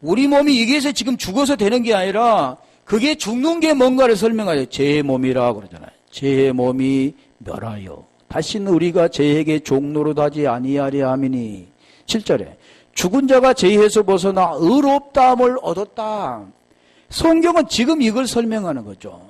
Speaker 1: 우리 몸이 이게서 지금 죽어서 되는 게 아니라 그게 죽는 게 뭔가를 설명하죠. 제 몸이라고 그러잖아요. 제 몸이 멸하여 다시는 우리가 제에게 종노릇하지 아니하려 함이니. 7절에 죽은 자가 죄에서 벗어나 의롭다함을 얻었다. 성경은 지금 이걸 설명하는 거죠.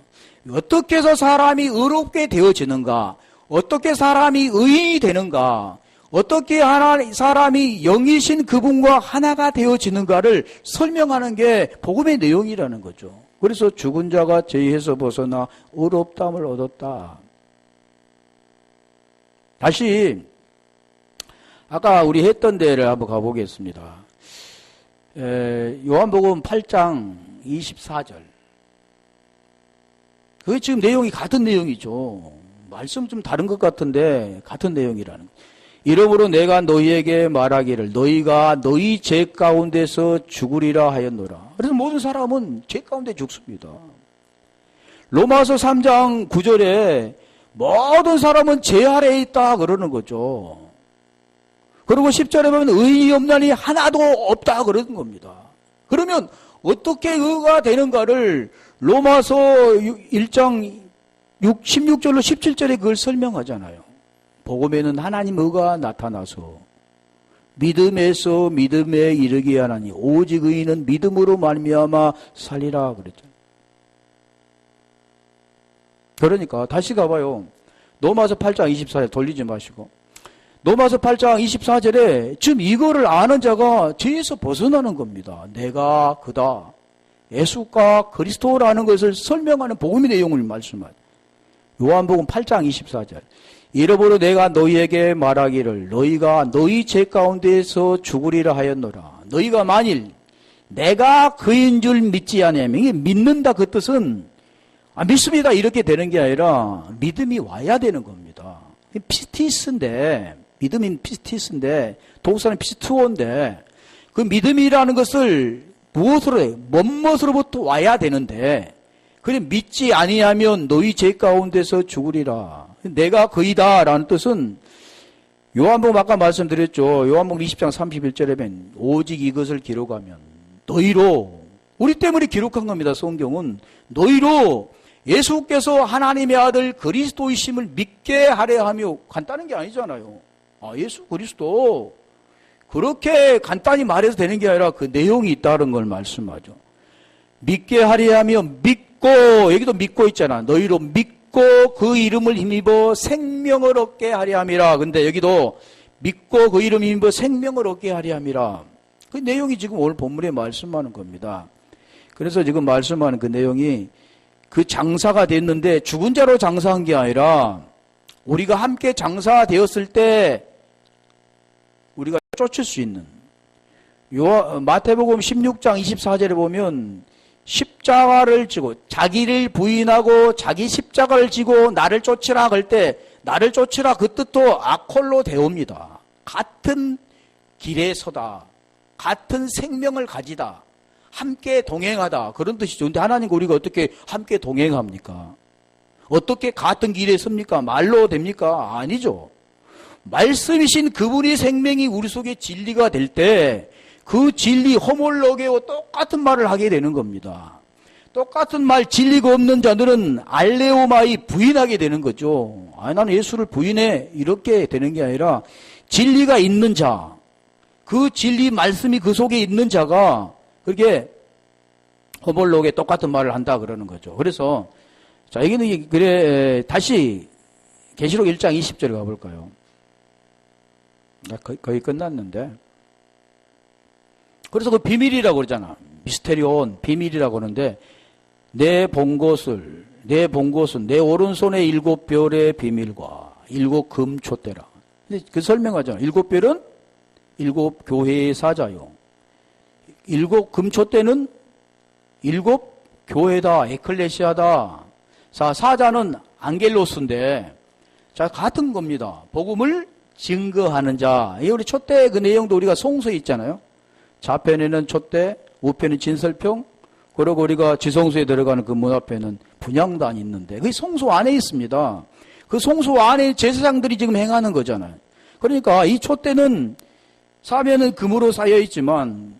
Speaker 1: 어떻게 해서 사람이 의롭게 되어지는가? 어떻게 사람이 의인이 되는가? 어떻게 사람이 영이신 그분과 하나가 되어지는가를 설명하는 게 복음의 내용이라는 거죠. 그래서 죽은 자가 죄에서 벗어나 의롭다함을 얻었다. 다시 아까 우리 했던 데를 한번 가보겠습니다. 요한복음 8장 24절. 그게 지금 내용이 같은 내용이죠. 말씀 좀 다른 것 같은데 같은 내용이라는 거예요. 이러므로 내가 너희에게 말하기를 너희가 너희 죄 가운데서 죽으리라 하였노라. 그래서 모든 사람은 죄 가운데 죽습니다. 로마서 3장 9절에 모든 사람은 죄 아래에 있다 그러는 거죠. 그리고 10절에 보면 의인이 없나니 하나도 없다 그러는 겁니다. 그러면 어떻게 의가 되는가를 로마서 1장 16절로 17절에 그걸 설명하잖아요. 복음에는 하나님 의가 나타나서 믿음에서 믿음에 이르게 하나니 오직 의인은 믿음으로 말미암아 살리라 그랬죠. 그러니까 다시 가봐요. 로마서 8장 24절 돌리지 마시고 로마서 8장 24절에 지금 이거를 아는 자가 죄에서 벗어나는 겁니다. 내가 그다. 예수가 그리스도라는 것을 설명하는 복음의 내용을 말씀하죠. 요한복음 8장 24절. 이러므로 내가 너희에게 말하기를 너희가 너희 죄 가운데에서 죽으리라 하였노라. 너희가 만일 내가 그인 줄 믿지 아니하면, 이게 믿는다 그 뜻은 믿습니다 이렇게 되는 게 아니라 믿음이 와야 되는 겁니다. 피스티스인데, 믿음인 피스티스인데 도사는 피스투어인데 그 믿음이라는 것을 무엇으로 해? 뭔것으로부터 와야 되는데, 그래 믿지 아니하면 너희 죄 가운데서 죽으리라. 내가 그이다 라는 뜻은 요한복음 아까 말씀드렸죠. 요한복음 20장 31절에 보면 오직 이것을 기록하면 너희로 우리 때문에 기록한 겁니다. 성경은 너희로 예수께서 하나님의 아들 그리스도이심을 믿게 하려 하며, 간단한 게 아니잖아요. 예수 그리스도 그렇게 간단히 말해서 되는 게 아니라 그 내용이 있다는 걸 말씀하죠. 믿게 하려 하며 믿고, 여기도 믿고 있잖아. 너희로 믿고 그 이름을 힘입어 생명을 얻게 하려 함이라. 근데 여기도 믿고 그 이름을 힘입어 생명을 얻게 하려 함이라. 그 내용이 지금 오늘 본문에 말씀하는 겁니다. 그래서 지금 말씀하는 그 내용이 그 장사가 됐는데 죽은 자로 장사한 게 아니라 우리가 함께 장사되었을 때 우리가 쫓을 수 있는, 마태복음 16장 24절에 보면 십자가를 지고 자기를 부인하고 자기 십자가를 지고 나를 쫓으라 할 때 나를 쫓으라 그 뜻도 아콜로 데오입니다. 같은 길에 서다, 같은 생명을 가지다, 함께 동행하다, 그런 뜻이죠. 근데 하나님과 우리가 어떻게 함께 동행합니까? 어떻게 같은 길에 섭니까? 말로 됩니까? 아니죠. 말씀이신 그분의 생명이 우리 속에 진리가 될 때 그 진리 호몰로게오 똑같은 말을 하게 되는 겁니다. 똑같은 말 진리가 없는 자들은 알레오마이 부인하게 되는 거죠. 나는 예수를 부인해, 이렇게 되는 게 아니라 진리가 있는 자, 그 진리 말씀이 그 속에 있는 자가 그렇게 호몰로게 똑같은 말을 한다 그러는 거죠. 그래서 자, 여기는 그래, 다시 계시록 1장 20절에 가볼까요? 거의 끝났는데. 그래서 그 비밀이라고 그러잖아. 미스테리온, 비밀이라고 하는데, 내 본 것은 내 오른손의 7별의 비밀과 7 금촛대라. 근데 그 설명하잖아. 7별은 7 교회의 사자요. 7 금촛대는 7 교회다, 에클레시아다. 자, 사자는 안겔로스인데, 자, 같은 겁니다. 복음을 증거하는 자. 이 우리 촛대 그 내용도 우리가 송수에 있잖아요. 좌편에는 촛대, 우편은 진설평, 그리고 우리가 지성소에 들어가는 그 문 앞에는 분향단이 있는데, 그게 송수 안에 있습니다. 그 송수 안에 제사장들이 지금 행하는 거잖아요. 그러니까 이 촛대는 사면은 금으로 쌓여 있지만,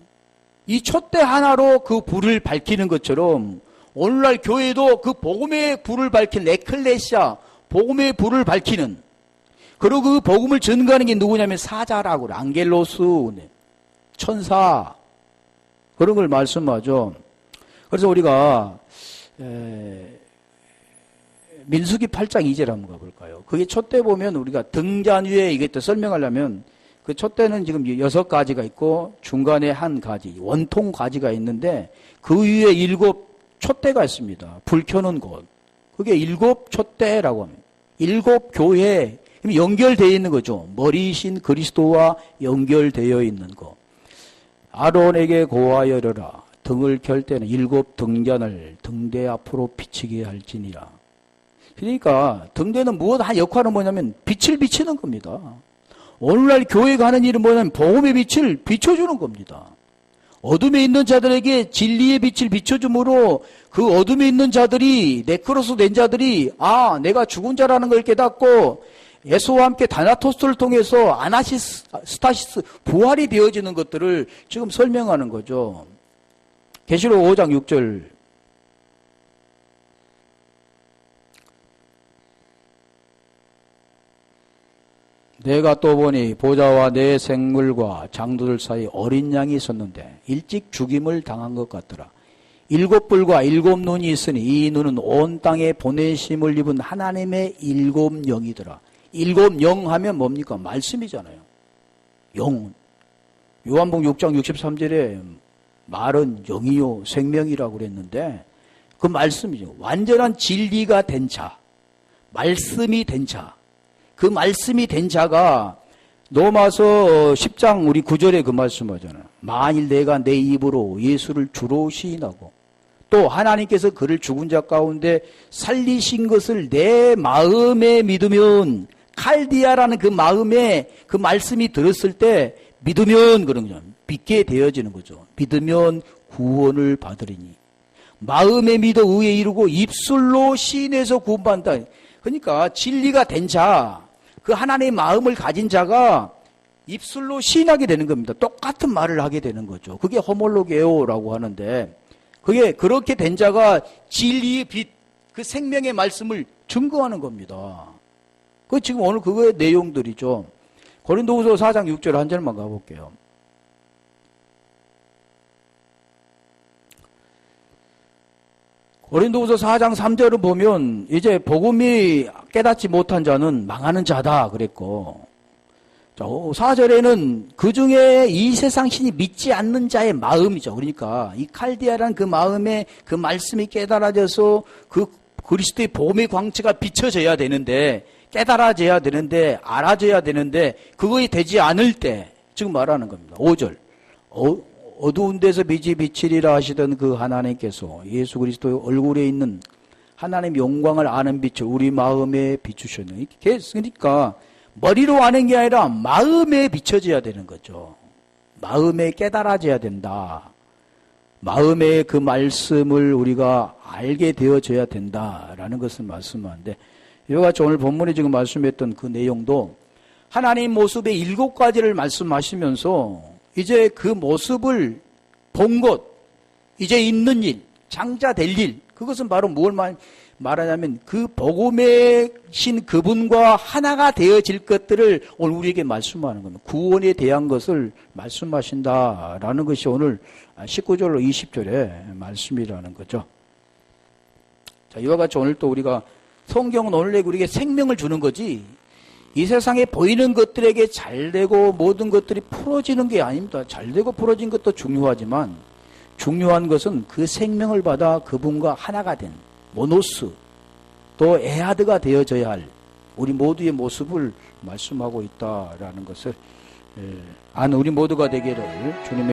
Speaker 1: 이 촛대 하나로 그 불을 밝히는 것처럼, 오늘날 교회도 그 복음의 불을 밝히는 에클레시아, 복음의 불을 밝히는, 그리고 그 복음을 전가하는 게 누구냐면 사자라고 그래. 안겔로스, 천사, 그런 걸 말씀하죠. 그래서 우리가 민수기 8장 2절 한번 가볼까요? 그게 촛대 보면 우리가 등잔 위에 이것도 설명하려면 그 촛대는 지금 6가지가 있고 중간에 한 가지, 원통 가지가 있는데 그 위에 7 촛대가 있습니다. 불 켜는 곳. 그게 7 촛대라고 합니다. 7 교회, 연결되어 있는 거죠. 머리이신 그리스도와 연결되어 있는 거. 아론에게 고하여라. 등을 켤 때는 7 등잔을 등대 앞으로 비치게 할지니라. 그러니까 등대는 무엇 한 역할은 뭐냐면 빛을 비치는 겁니다. 오늘날 교회가 하는 일은 뭐냐면 복음의 빛을 비춰주는 겁니다. 어둠에 있는 자들에게 진리의 빛을 비춰줌으로 그 어둠에 있는 자들이, 네크로스 된 자들이, 내가 죽은 자라는 걸 깨닫고 예수와 함께 다나토스를 통해서 아나시스, 스타시스, 부활이 되어지는 것들을 지금 설명하는 거죠. 계시록 5장 6절. 내가 또 보니 보좌와 내 생물과 장도들 사이 어린 양이 있었는데 일찍 죽임을 당한 것 같더라. 7 뿔과 7 눈이 있으니 이 눈은 온 땅에 보내심을 입은 하나님의 7 영이더라. 7 영 하면 뭡니까? 말씀이잖아요. 영. 요한복음 6장 63절에 말은 영이요 생명이라고 그랬는데 그 말씀이죠. 완전한 진리가 된 자, 말씀이 된 자. 그 말씀이 된 자가 로마서 10장 우리 9절에 그 말씀하잖아요. 만일 내가 내 입으로 예수를 주로 시인하고 또 하나님께서 그를 죽은 자 가운데 살리신 것을 내 마음에 믿으면, 칼디아라는 그 마음에 그 말씀이 들었을 때 믿으면 그런 거죠. 믿게 되어지는 거죠. 믿으면 구원을 받으리니. 마음에 믿어 의에 이르고 입술로 시인해서 구원받는다. 그러니까 진리가 된 자, 그 하나님의 마음을 가진 자가 입술로 시인하게 되는 겁니다. 똑같은 말을 하게 되는 거죠. 그게 호몰로게오라고 하는데, 그게 그렇게 된 자가 진리의 빛, 그 생명의 말씀을 증거하는 겁니다. 그 지금 오늘 그거의 내용들이죠. 고린도후서 4장 6절 한 절만 가볼게요. 고린도후서 4장 3절을 보면 이제 복음이 깨닫지 못한 자는 망하는 자다 그랬고, 자, 4절에는 그 중에 이 세상 신이 믿지 않는 자의 마음이죠. 그러니까 이 칼디아라는 그 마음에 그 말씀이 깨달아져서 그 그리스도의 복음의 광채가 비춰져야 되는데, 깨달아져야 되는데, 알아져야 되는데, 그것이 되지 않을 때 지금 말하는 겁니다. 5절. 어두운 데서 빛이 비치리라 하시던 그 하나님께서 예수 그리스도의 얼굴에 있는 하나님 영광을 아는 빛을 우리 마음에 비추셨네. 그러니까 머리로 아는 게 아니라 마음에 비춰져야 되는 거죠. 마음에 깨달아져야 된다. 마음에 그 말씀을 우리가 알게 되어져야 된다라는 것을 말씀하는데, 이와 같이 오늘 본문에 지금 말씀했던 그 내용도 하나님 모습의 7가지를 말씀하시면서 이제 그 모습을 본 것, 이제 있는 일, 장자 될 일, 그것은 바로 무엇을 말하냐면 그 복음의 신 그분과 하나가 되어질 것들을 오늘 우리에게 말씀하는 겁니다. 구원에 대한 것을 말씀하신다라는 것이 오늘 19절로 20절의 말씀이라는 거죠. 자, 이와 같이 오늘 또 우리가 성경은 오늘 우리에게 생명을 주는 거지, 이 세상에 보이는 것들에게 잘되고 모든 것들이 풀어지는 게 아닙니다. 잘되고 풀어진 것도 중요하지만 중요한 것은 그 생명을 받아 그분과 하나가 된 모노스, 또 에하드가 되어져야 할 우리 모두의 모습을 말씀하고 있다라는 것을 우리 모두가 되기를 주님의